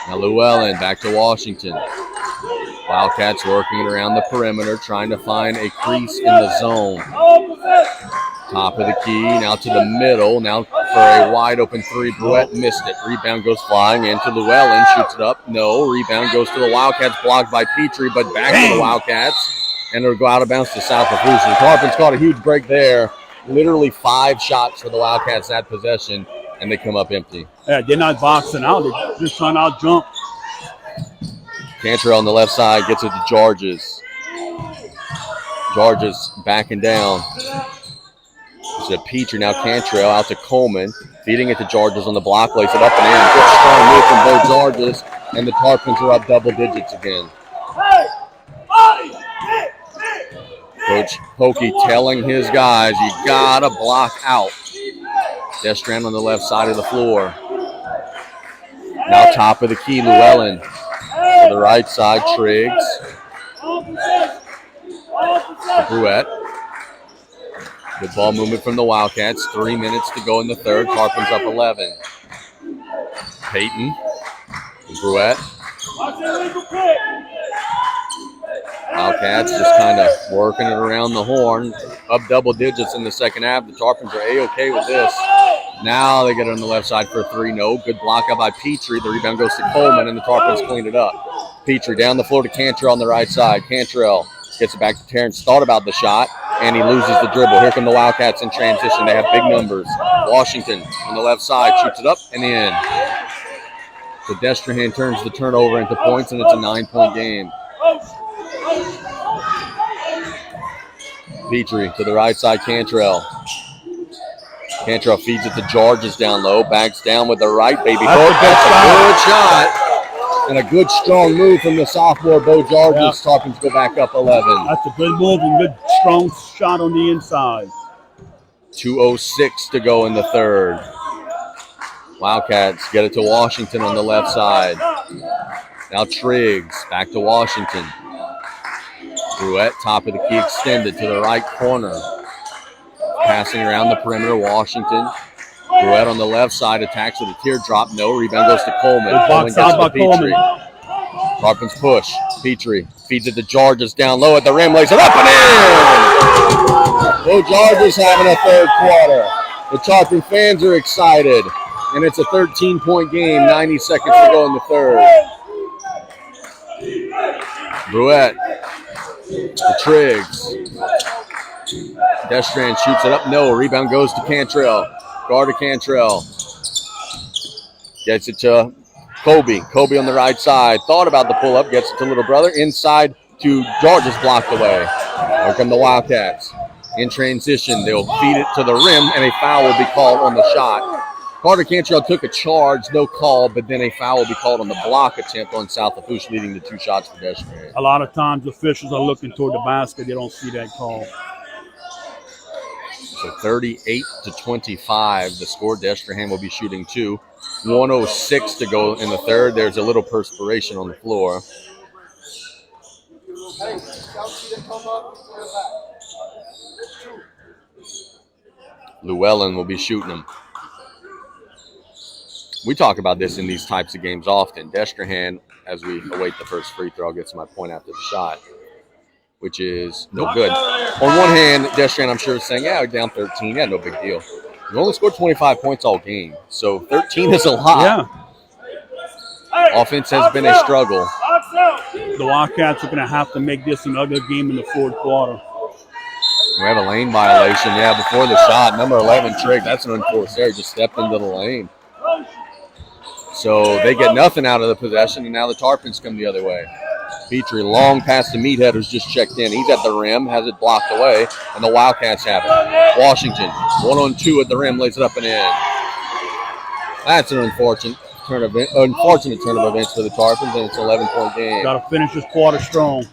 Now Llewellyn back to Washington. Wildcats working it around the perimeter, trying to find a crease in the zone. Top of the key, now to the middle. Now for a wide open three. Bruette missed it. Rebound goes flying into Llewellyn. Shoots it up. No. Rebound goes to the Wildcats, blocked by Petrie, but back to the Wildcats. And it'll go out of bounds to South Lafourche. The Tarpons caught a huge break there. Literally 5 shots for the Wildcats that possession, and they come up empty. Yeah, they're not boxing out. They're just trying to out-jump. Cantrell on the left side gets it to Georges. Georges backing down. It's a Petrie, now Cantrell out to Coleman. Feeding it to Georges on the block, lays it up and in. Good strong move from Bo Georges, and the Tarpons are up double digits again. Coach Pokey telling his guys, you gotta block out. Destrehan on the left side of the floor. Now top of the key, Llewellyn. To the right side, Triggs. Bruette. Good ball movement from the Wildcats. 3 minutes to go in the third. Tarpons up 11. Peyton. Bruette. Wildcats just kind of working it around the horn. Up double digits in the second half. The Tarpons are A-okay with this. Now they get it on the left side for a three. No. Good block up by Petrie. The rebound goes to Coleman, and the Tarpons cleaned it up. Petrie down the floor to Cantrell on the right side. Cantrell gets it back to Terrence. Thought about the shot, and he loses the dribble. Here come the Wildcats in transition. They have big numbers. Washington on the left side shoots it up and in. So Destrehan turns the turnover into points, and it's a 9-point game. Petrie to the right side, Cantrell. Cantrell feeds it to Georges down low, backs down with the right, baby. That's a good shot. And a good strong move from the sophomore, Bo Georges. Yeah. Tarpons go back up 11. That's a good move and good strong shot on the inside. 2:06 to go in the third. Wildcats get it to Washington on the left side. Now Triggs back to Washington. Bruette, top of the key, extended to the right corner. Passing around the perimeter, Washington. Bruette on the left side attacks with a teardrop. No. Rebound goes to Coleman. Coleman gets it to Petrie. Tarpons push. Petrie feeds it to Georges down low at the rim. Lays it up and in! Bo Georges having a third quarter. The Tarpon fans are excited. And it's a 13-point game. 90 seconds to go in the third. Bruette to Triggs. Destrehan shoots it up. No. Rebound goes to Cantrell. Guard to Cantrell. Gets it to Kobe. Kobe on the right side. Thought about the pull-up. Gets it to little brother. Inside to Georges, blocked away. Here come the Wildcats. In transition, they'll feed it to the rim, and a foul will be called on the shot. Carter Cantrell took a charge, no call, but then a foul will be called on the block attempt on South Lafourche, leading to 2 shots for Destrehan. A lot of times officials are looking toward the basket. They don't see that call. So 38-25, the score. Destrehan will be shooting 2. 1:06 to go in the third. There's a little perspiration on the floor. Hey, y'all see that come up? Put it back. Llewellyn will be shooting them. We talk about this in these types of games often. Destrehan, as we await the first free throw, gets my point after the shot, which is no good. On one hand, Destrehan, I'm sure, is saying, yeah, we're down 13. Yeah, no big deal. We've only scored 25 points all game, so 13 is a lot. Yeah. Offense has been a struggle. The Wildcats are going to have to make this an ugly game in the fourth quarter. We have a lane violation, before the shot. Number 11, Trigg, that's an unforced error, just stepped into the lane. So they get nothing out of the possession, and now the Tarpons come the other way. Petrie, long pass to Meathead, who's just checked in. He's at the rim, has it blocked away, and the Wildcats have it. Washington, 1-on-2 at the rim, lays it up and in. That's an unfortunate turn of events for the Tarpons, and it's an 11-point game. Got to finish this quarter strong.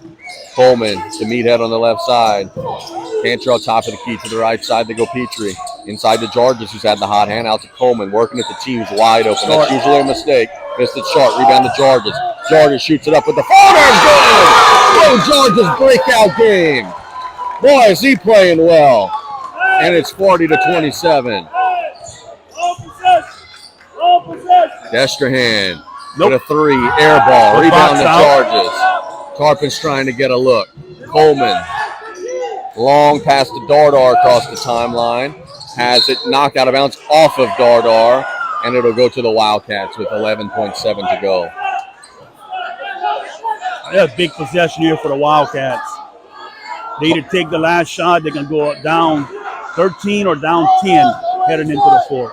Coleman to Meathead on the left side. Cantrell top of the key to the right side. They go Petrie. Inside to Georges, who's had the hot hand. Out to Coleman, working at the tee, who's wide open. That's usually a mistake. Missed it short. Rebound to Georges. Georges shoots it up with the floater. Good! Georges' breakout game. Boy, is he playing well. And it's 40-27. Destrehan with a three. Air ball. Rebound to Georges. Tarpons trying to get a look. Coleman. Long pass to Dardar across the timeline. Has it knocked out of bounds off of Dardar, and it'll go to the Wildcats with 11.7 to go. Yeah, big possession here for the Wildcats. They either take the last shot, they can go down 13 or down 10 heading into the fourth.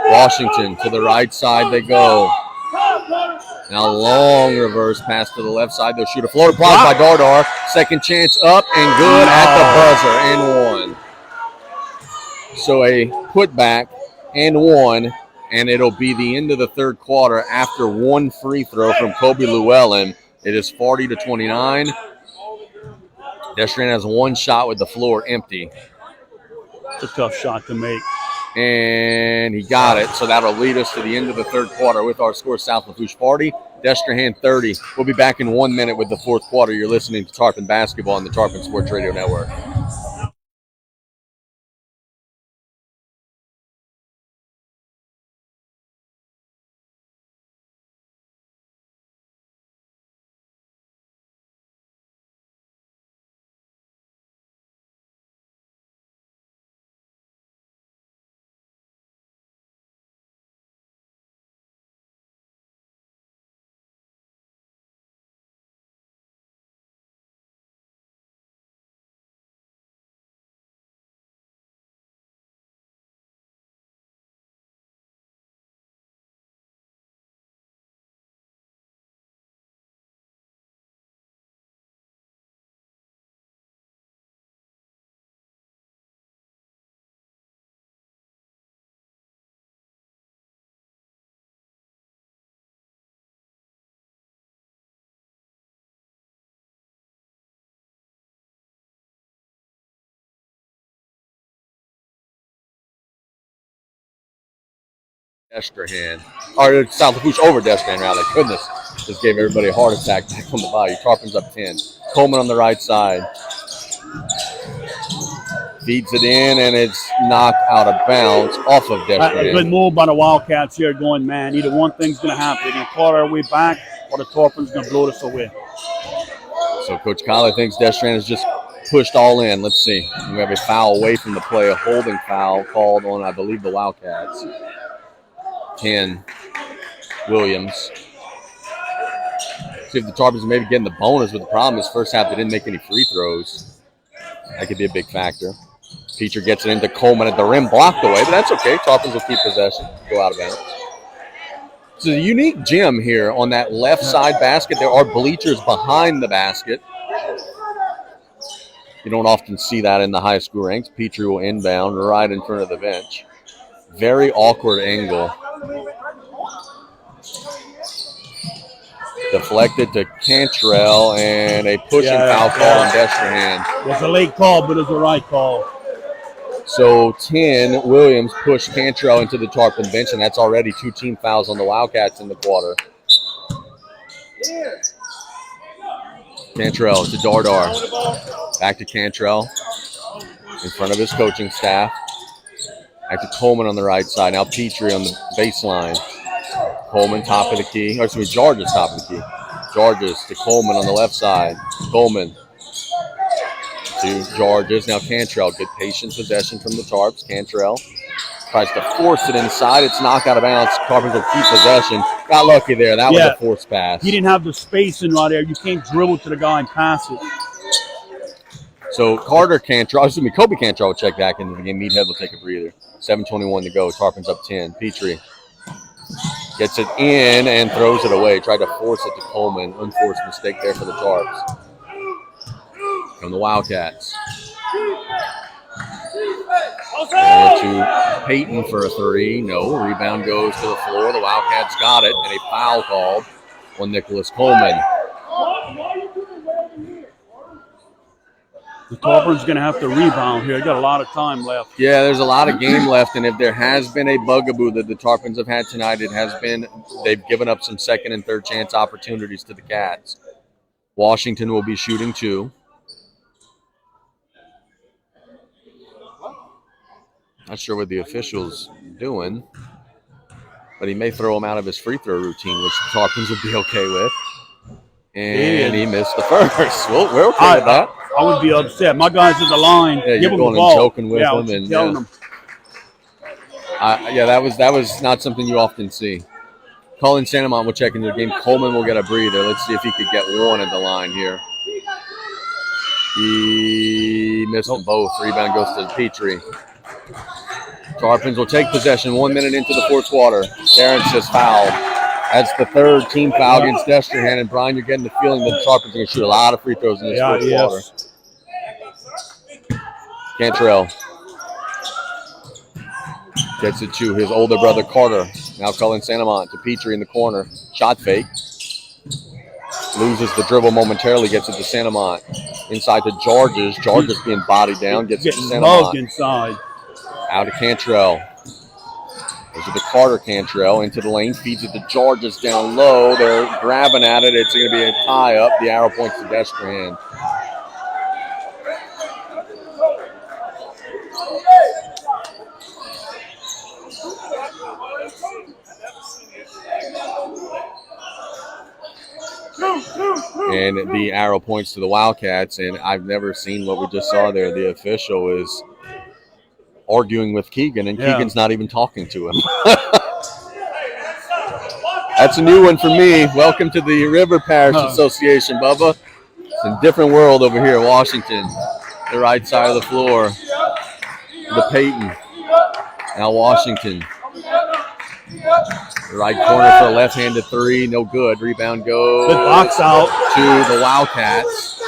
Washington to the right side they go. Now long reverse pass to the left side. They'll shoot a floater blocked by Dardar. Second chance up and good at the buzzer and one. So a putback and one, and it'll be the end of the third quarter after one free throw from Kobe Llewellyn. It is 40-29. Destrehan has one shot with the floor empty. It's a tough shot to make. And he got it, so that'll lead us to the end of the third quarter with our score: South Lafourche 40, Destrehan 30. We'll be back in 1 minute with the fourth quarter. You're listening to Tarpon Basketball on the Tarpon Sports Radio Network. Destrehan, or South Lafourche over Destrehan, rather. Goodness, just gave everybody a heart attack back on the body. Tarpons up 10. Coleman on the right side. Feeds it in, and it's knocked out of bounds off of Destrehan. Good move by the Wildcats here going, man. Either one thing's going to happen. They're going to claw our way back, or the Tarpons going to blow this away. So Coach Collar thinks Destrehan has just pushed all in. Let's see. We have a foul away from the play, a holding foul called on, I believe, the Wildcats. 10, Williams. See if the Tarpons maybe getting the bonus, but the problem is first half they didn't make any free throws. That could be a big factor. Petrie gets it into Coleman at the rim, blocked away, but that's okay. Tarpons will keep possession, go out of bounds. It's a unique gym here on that left side basket. There are bleachers behind the basket. You don't often see that in the high school ranks. Petrie will inbound right in front of the bench. Very awkward angle. Deflected to Cantrell, and a pushing foul call on Destrehan. It was a late call, but it was the right call. So 10, Williams pushed Cantrell into the Tarpon bench, and that's already 2 team fouls on the Wildcats in the quarter. Cantrell to Dardar. Back to Cantrell in front of his coaching staff. Back to Coleman on the right side. Now Petrie on the baseline. Coleman top of the key. Or excuse me, Georges top of the key. Georges to Coleman on the left side. Coleman to Georges. Now Cantrell. Good patient possession from the Tarps. Cantrell Tries to force it inside. It's knocked out of bounds. Tarpons will keep possession. Got lucky there. That was a forced pass. He didn't have the spacing right there. You can't dribble to the guy and pass it. So Kobe Cantrell will check back into the game. Meathead will take a breather. 7:21 to go. Tarpons up 10. Petrie gets it in and throws it away. Tried to force it to Coleman. Unforced mistake there for the Tarps. From the Wildcats. To Peyton for a three. No. Rebound goes to the floor. The Wildcats got it. And a foul called on Nicholas Coleman. The Tarpons going to have to rebound here. They got a lot of time left. Yeah, there's a lot of game left, and if there has been a bugaboo that the Tarpons have had tonight, it has been they've given up some second and third chance opportunities to the Cats. Washington will be shooting 2. Not sure what the official's doing, but he may throw him out of his free throw routine, which the Tarpons would be okay with. And he missed the first. Well, we're okay with that. I would be upset. My guys at the line. Yeah, give you're them going the ball. and joking with them, and telling them. that was not something you often see. Colin Santamont will check into the game. Coleman will get a breather. Let's see if he could get one at the line here. He missed them both. Rebound goes to Petrie. Tarpons will take possession 1 minute into the fourth quarter. Terrence is fouled. That's the third team foul against Destrehan. And Brian, you're getting the feeling that the Tarpons are going to shoot a lot of free throws in this fourth quarter. Cantrell gets it to his older brother Carter. Now Cullen Santamont to Petrie in the corner. Shot fake. Loses the dribble momentarily. Gets it to Santamont. Inside to Georges. Georges being bodied down. Gets it to Santamont. Inside. Out to Cantrell. Goes to the Carter Cantrell. Into the lane. Feeds it to Georges down low. They're grabbing at it. It's going to be a tie up. The arrow points to Destrehan. And the arrow points to the Wildcats, and I've never seen what we just saw there. The official is arguing with Keegan, and Keegan's not even talking to him. That's a new one for me. Welcome to the River Parish Association, Bubba. It's a different world over here, Washington. The right side of the floor. The Peyton. Now Washington. The right corner for a left-handed three. No good. Rebound goes good box out to the Wildcats.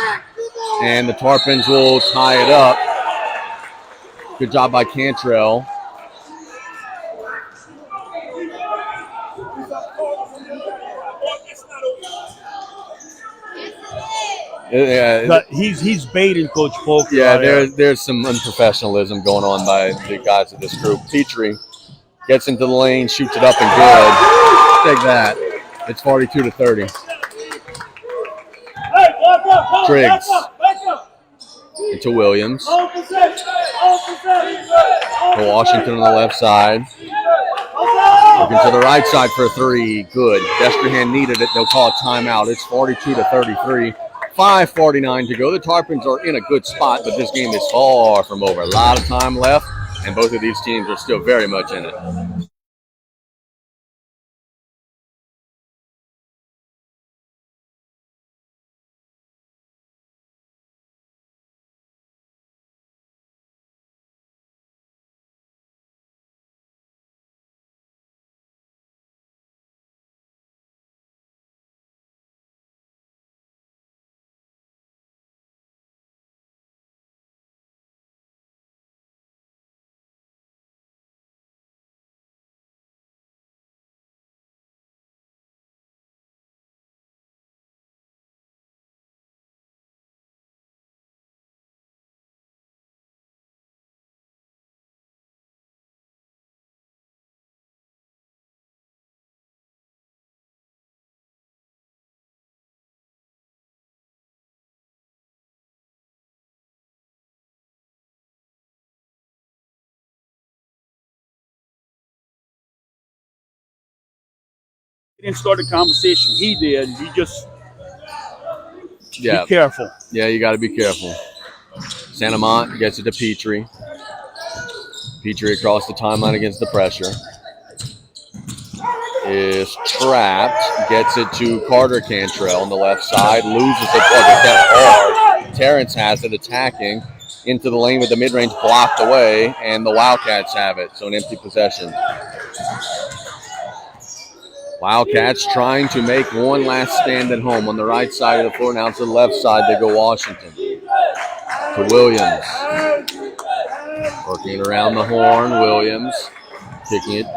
And the Tarpons will tie it up. Good job by Cantrell. He's baiting Coach Polk. Yeah, there's some unprofessionalism going on by the guys of this group. Petrie gets into the lane, shoots it up and good. Take that. It's 42-30. Triggs into Williams. To Washington on the left side. Looking to the right side for a three. Good. Destrehan needed it. They'll call a timeout. It's 42-33. 5:49 to go. The Tarpons are in a good spot, but this game is far from over. A lot of time left, and both of these teams are still very much in it. He didn't start the conversation. He did. He just be careful. Yeah, you got to be careful. Santamont gets it to Petrie. Petrie across the timeline against the pressure. Is trapped. Gets it to Carter Cantrell on the left side. Loses it. Hard. Terrence has it attacking into the lane with the mid-range blocked away, and the Wildcats have it. So an empty possession. Wildcats trying to make one last stand at home on the right side of the floor. Now to the left side, they go Washington. To Williams. Working around the horn. Williams kicking it to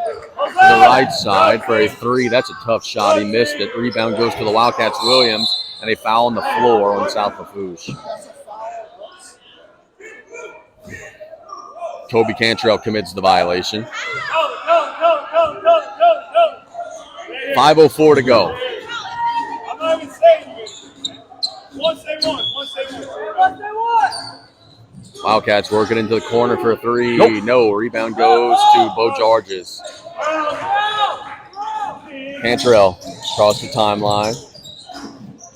the right side for a three. That's a tough shot. He missed it. Rebound goes to the Wildcats. Williams, and a foul on the floor on South Lafourche. Toby Cantrell commits the violation. 5:04 to go. I'm not even saying it. Once they won. Wildcats working into the corner for a three. Nope. No. Rebound goes to Bo Georges. Cantrell across the timeline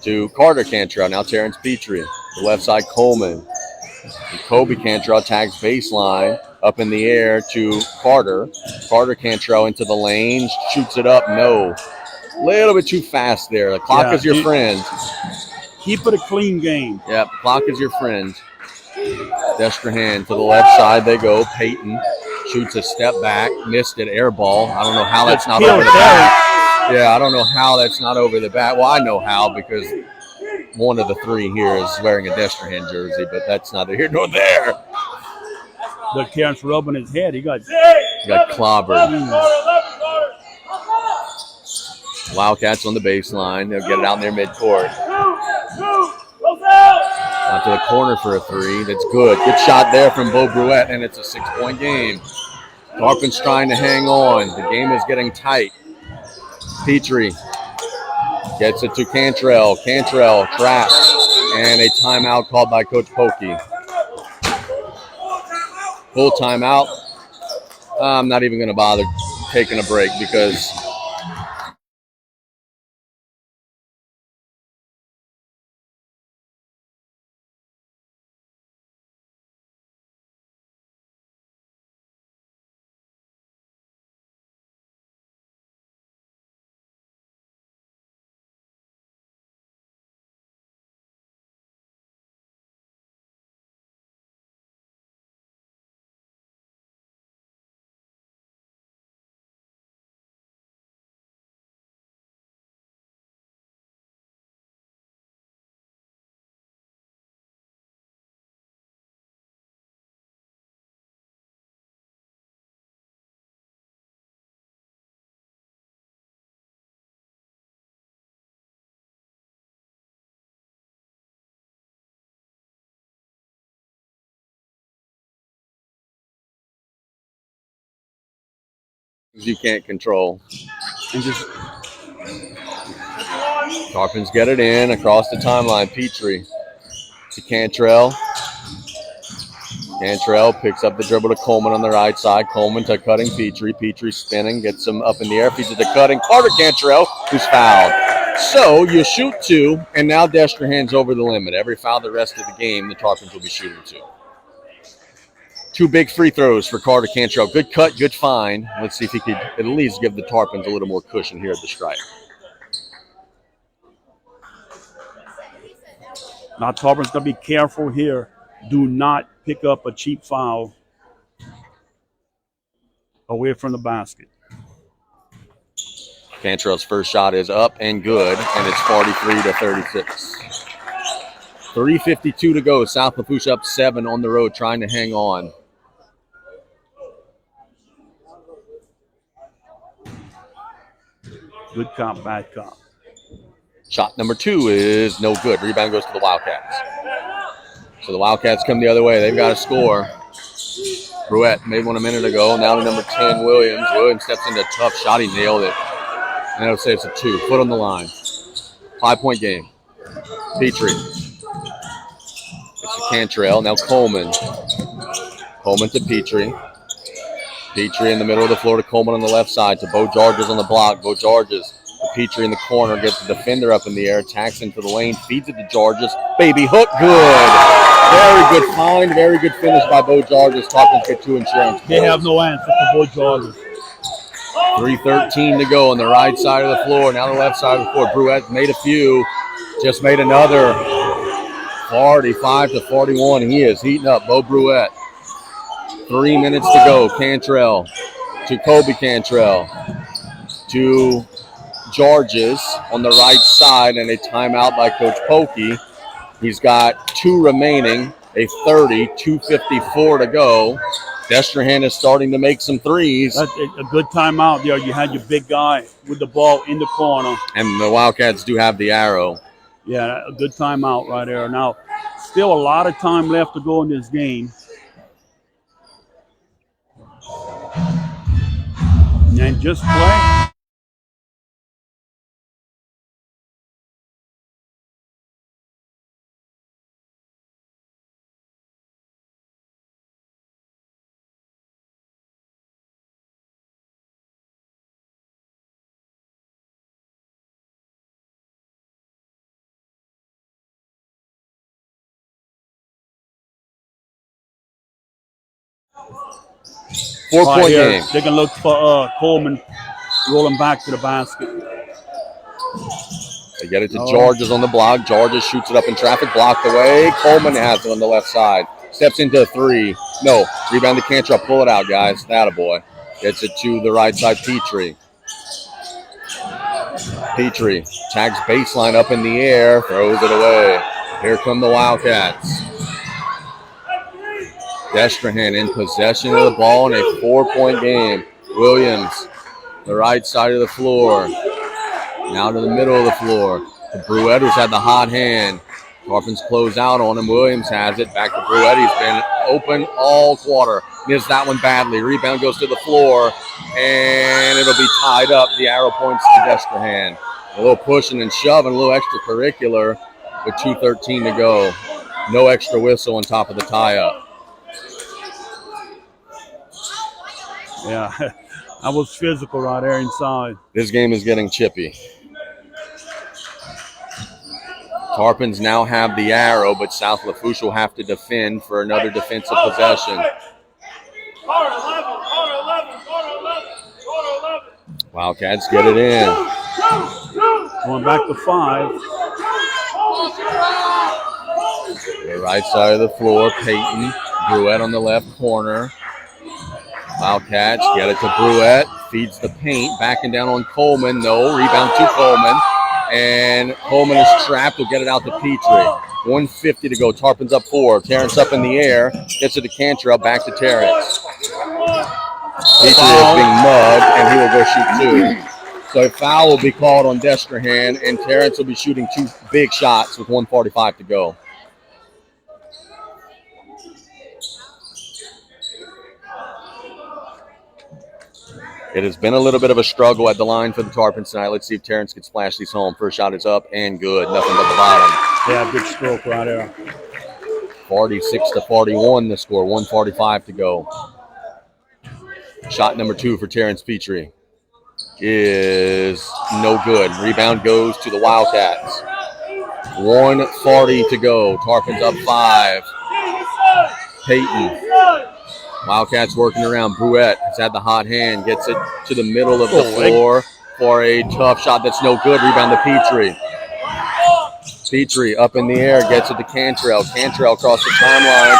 to Carter Cantrell. Now Terrence Petrie. The left side, Coleman. And Kobe Cantrell tags baseline up in the air to Carter. Carter Cantrell into the lane. Shoots it up. No. Little bit too fast there. The clock is your friend. Keep it a clean game. Yep, clock is your friend. Destrehan to the left side they go. Peyton shoots a step back, missed it, air ball. I don't know how that's not over the bat. Yeah, I don't know how that's not over the bat. Well, I know how because one of the three here is wearing a Destrehan jersey, but that's neither here nor there. The Terrence rubbing his head. He got Clobbered. Wildcats on the baseline. They'll get it out in their midcourt. Out to the corner for a three. That's good. Good shot there from Bo Bruette, and it's a 6-point game. Tarpons trying to hang on. The game is getting tight. Petrie gets it to Cantrell. Cantrell trapped, and a timeout called by Coach Pokey. Full timeout. I'm not even going to bother taking a break because you can't control. and just Tarpons get it in across the timeline. Petrie to Cantrell. Cantrell picks up the dribble to Coleman on the right side. Coleman to cutting Petrie. Petrie spinning, gets him up in the air. Feeds it to cutting Carter Cantrell, who's fouled. So you shoot two, and now Destrehan's over the limit. Every foul the rest of the game, the Tarpons will be shooting two. Two big free throws for Carter Cantrell. Good cut, good find. Let's see if he could at least give the Tarpons a little more cushion here at the stripe. now Tarpons got to be careful here. Do not pick up a cheap foul away from the basket. Cantrell's first shot is up and good, and it's 43-36. 3:52 to go. South Lafourche up 7 on the road, trying to hang on. Good cop, bad cop. Shot number 2 is no good. Rebound goes to the Wildcats. So the Wildcats come the other way. They've got to score. Bruette made one a minute ago. Now to number 10, Williams. Williams steps into a tough shot. He nailed it. And it'll say it's a 2. Foot on the line. 5-point game. Petrie. It's to Cantrell. Now Coleman. Coleman to Petrie. Petrie in the middle of the floor to Coleman on the left side. To Bo Georges on the block. Bo Georges. Petrie in the corner gets the defender up in the air, attacks into the lane, feeds it to Georges. Baby hook, good. Very good find, very good finish by Bo Georges. Tarpons get 2 insurance points. They have no answer for Bo Georges. 3:13 to go on the right side of the floor. Now the left side of the floor. Bruette made a few, just made another. 45-41. He is heating up, Bo Bruette. 3 minutes to go. Cantrell to Kobe Cantrell to Georges on the right side, and a timeout by Coach Pokey. He's got 2 remaining, a 30, 2:54 to go. Destrehan is starting to make some threes. That's a good timeout there. You had your big guy with the ball in the corner. And the Wildcats do have the arrow. Yeah, a good timeout right there. Now, still a lot of time left to go in this game. And just play. Four-point here, game. they can look for Coleman rolling back to the basket. They get it to Georges on the block. Georges shoots it up in traffic, blocked away. Coleman has it on the left side. Steps into a 3. No. Rebound to Cantrell. Pull it out, guys. Attaboy. Gets it to the right side, Petrie. Petrie tags baseline up in the air. Throws it away. Here come the Wildcats. Destrehan in possession of the ball in a 4-point game. Williams, the right side of the floor. Now to the middle of the floor. To Bruette, who's had the hot hand. Tarpons close out on him. Williams has it. Back to Bruette. He's been open all quarter. Missed that one badly. Rebound goes to the floor, and it'll be tied up. The arrow points to Destrehan. A little pushing and shoving, a little extracurricular with 2:13 to go. No extra whistle on top of the tie-up. Yeah, that was physical right there inside. This game is getting chippy. Tarpons now have the arrow, but South Lafourche will have to defend for another defensive possession. Wildcats get it in. Going back to 5. The right side of the floor, Peyton. Bruette on the left corner. Wildcats get it to Bruette. Feeds the paint. Backing down on Coleman. No. Rebound to Coleman. And Coleman is trapped. Will get it out to Petrie. 1:50 to go. Tarpons up 4. Terrence up in the air. Gets it to Cantrell. Back to Terrence. Petrie is being mugged, and he will go shoot 2. So a foul will be called on Destrehan, and Terrence will be shooting 2 big shots with 1:45 to go. It has been a little bit of a struggle at the line for the Tarpons tonight. Let's see if Terrence can splash these home. First shot is up and good. Nothing but the bottom. Yeah, good stroke right there. 46-41 the score. 1:45 to go. Shot number 2 for Terrence Petrie is no good. Rebound goes to the Wildcats. 1:40 to go. Tarpons up 5. Peyton. Wildcats working around. Bruette has had the hot hand. Gets it to the middle of the floor for a tough shot that's no good. Rebound to Petrie. Petrie up in the air. Gets it to Cantrell. Cantrell across the timeline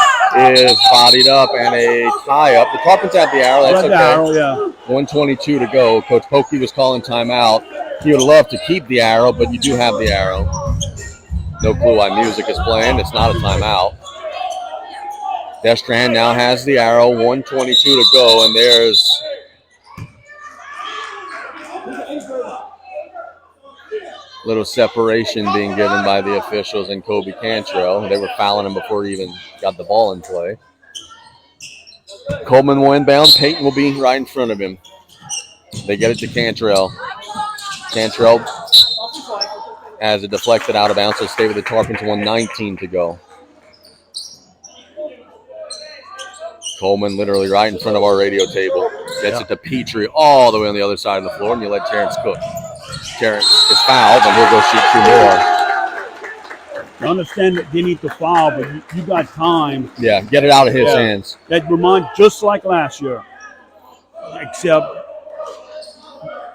is bodied up and a tie-up. The Tarpons have the arrow. That's okay. Arrow, yeah. 1:22 to go. Coach Pokey was calling timeout. He would love to keep the arrow, but you do have the arrow. No clue why music is playing. It's not a timeout. Destrehan now has the arrow. 1:22 to go, and there's a little separation being given by the officials and Kobe Cantrell. They were fouling him before he even got the ball in play. Coleman will inbound. Peyton will be right in front of him. They get it to Cantrell. Cantrell has it deflected out of bounds, so stay with the Tarpons. 1:19 to go. Coleman literally right in front of our radio table. Gets it to Petrie all the way on the other side of the floor, and you let Terrence cook. Terrence is fouled, and he'll go shoot 2 more. I understand that they need to foul, but you got time. Yeah, get it out of his hands. That reminds just like last year, except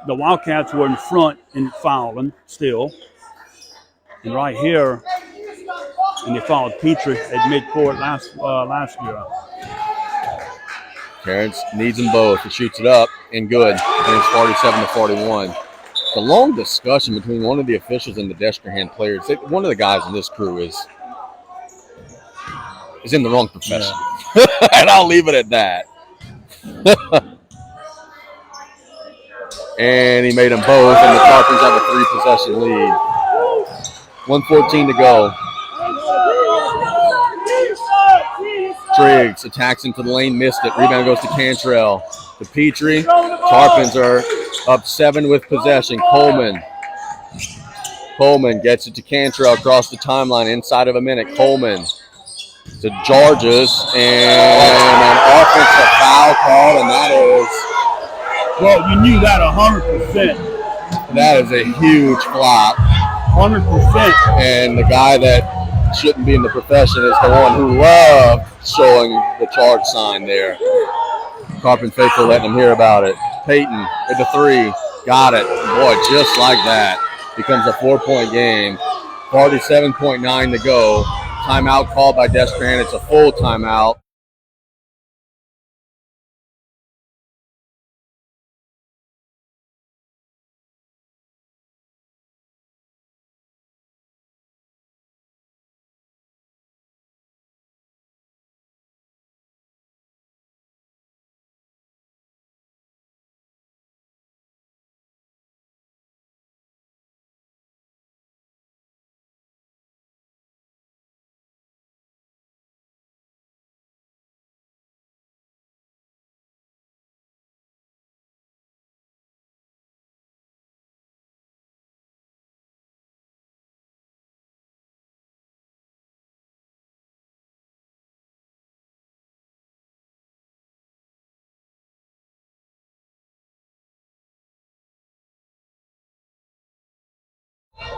the Wildcats were in front and fouling still. And right here, and they fouled Petrie at midcourt last year. Terrence needs them both. He shoots it up and good. And it's 47-41. The long discussion between one of the officials and the Destrehan players. One of the guys in this crew is in the wrong profession. Yeah. And I'll leave it at that. And he made them both, and the Tarpons have a 3-possession lead. 1:14 to go. Triggs attacks into the lane, missed it. Rebound goes to Cantrell. To Petrie. Tarpons are up 7 with possession. Coleman gets it to Cantrell across the timeline inside of a minute. Coleman to Georges, and an offensive foul call, and that is... Well, you knew that 100%. That is a huge flop. 100%. And the guy that shouldn't be in the profession is the one who loved showing the charge sign there. Tarpon faithful letting him hear about it. Peyton at the 3. Got it. Boy, just like that. Becomes a 4-point game. 47.9 to go. Timeout called by Destrehan. It's a full timeout.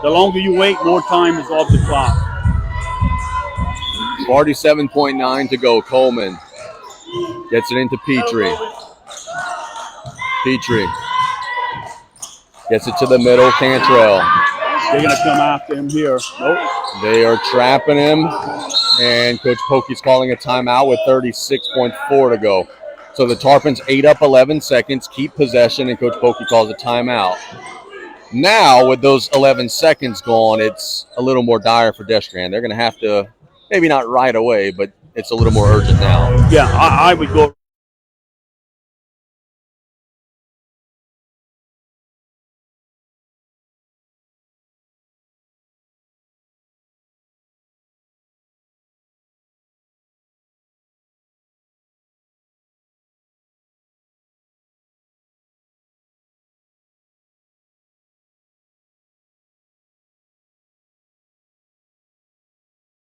The longer you wait, more time is off the clock. 47.9 to go. Coleman gets it into Petrie. Petrie gets it to the middle. Cantrell. They're going to come after him here. Nope. They are trapping him, and Coach Pokey's calling a timeout with 36.4 to go. So the Tarpons 8 up 11 seconds, keep possession, and Coach Pokey calls a timeout. Now, with those 11 seconds gone, it's a little more dire for Destrehan. They're going to have to, maybe not right away, but it's a little more urgent now. Yeah, I would go.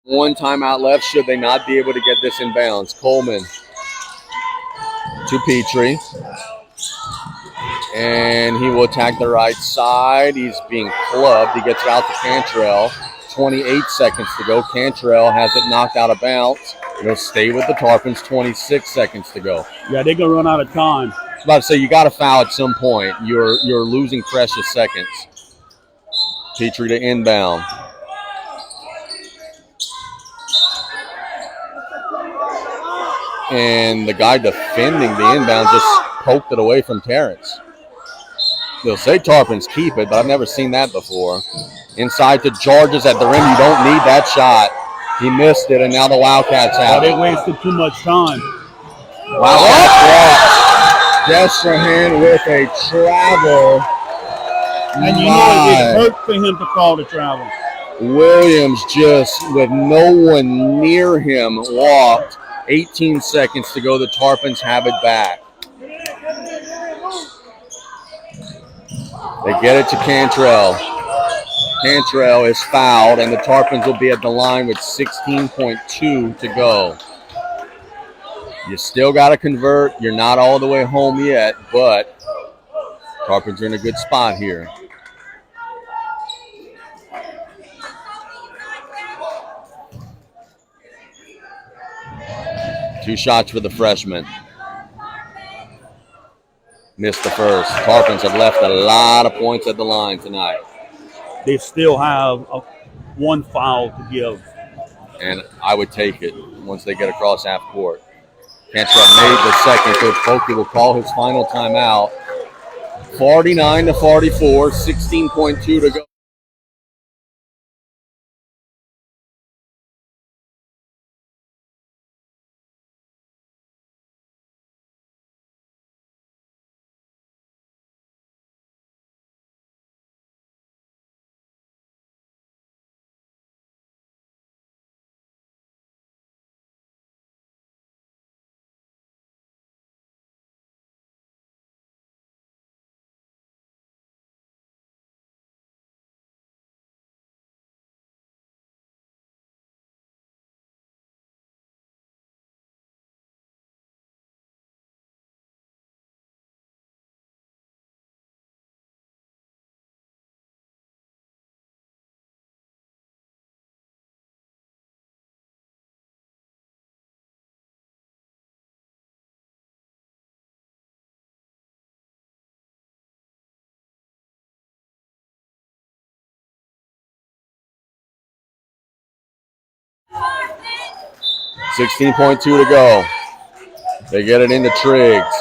One timeout left, should they not be able to get this in bounds. Coleman to Petrie. And he will attack the right side. He's being clubbed. He gets it out to Cantrell. 28 seconds to go. Cantrell has it knocked out of bounds. He'll stay with the Tarpons. 26 seconds to go. Yeah, they're going to run out of time. I was about to say, you got to foul at some point. You're losing precious seconds. Petrie to inbound. And the guy defending the inbound just poked it away from Terrence. They'll say Tarpons keep it, but I've never seen that before. Inside to Georges at the rim. You don't need that shot. He missed it, and now the Wildcats have it. They wasted too much time. Wildcats Destrehan with a travel. And you know it hurt for him to call the travel. Williams just, with no one near him, walked. 18 seconds to go. The Tarpons have it back. They get it to Cantrell. Cantrell is fouled, and the Tarpons will be at the line with 16.2 to go. You still got to convert. You're not all the way home yet, but Tarpons are in a good spot here. 2 shots for the freshman. Missed the first. Tarpons have left a lot of points at the line tonight. They still have one foul to give. And I would take it once they get across half court. Cantrell made the second. Coach Polkey will call his final timeout. 49-44, 16.2 to go. $16.2 to go. They get it into Triggs.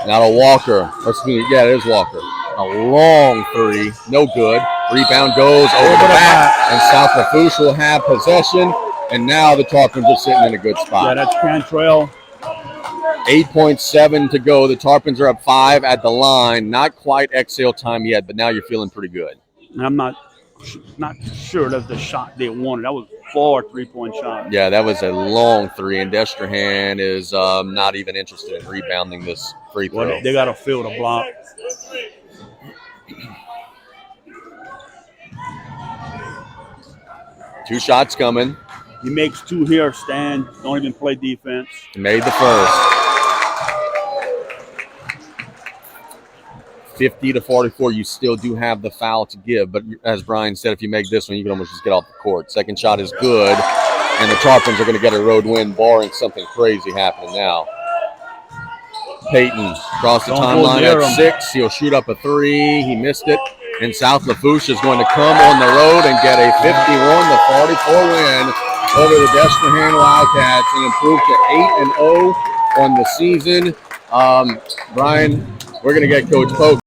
Now to Walker. Yeah, it is Walker. A long three. No good. Rebound goes over the back. And South Lafourche will have possession. And now the Tarpons are sitting in a good spot. Yeah, that's Cantrell. 8.7 to go. The Tarpons are up 5 at the line. Not quite exhale time yet, but now you're feeling pretty good. And I'm not sure that's the shot they wanted. That was 4 3-point shots. Yeah, that was a long three, and Destrehan is not even interested in rebounding this free throw. Well, they got to fill the block. Two shots coming. He makes 2 here, Stan. Don't even play defense. He made the first. 50-44, you still do have the foul to give, but as Brian said, if you make this one, you can almost just get off the court. Second shot is good, and the Tarpons are going to get a road win, barring something crazy happening now. Peyton across the timeline at 6. He'll shoot up a 3. He missed it, and South Lafourche is going to come on the road and get a 51-44 win over the Destrehan Wildcats and improve to 8-0 on the season. Brian, we're going to get Coach Polk.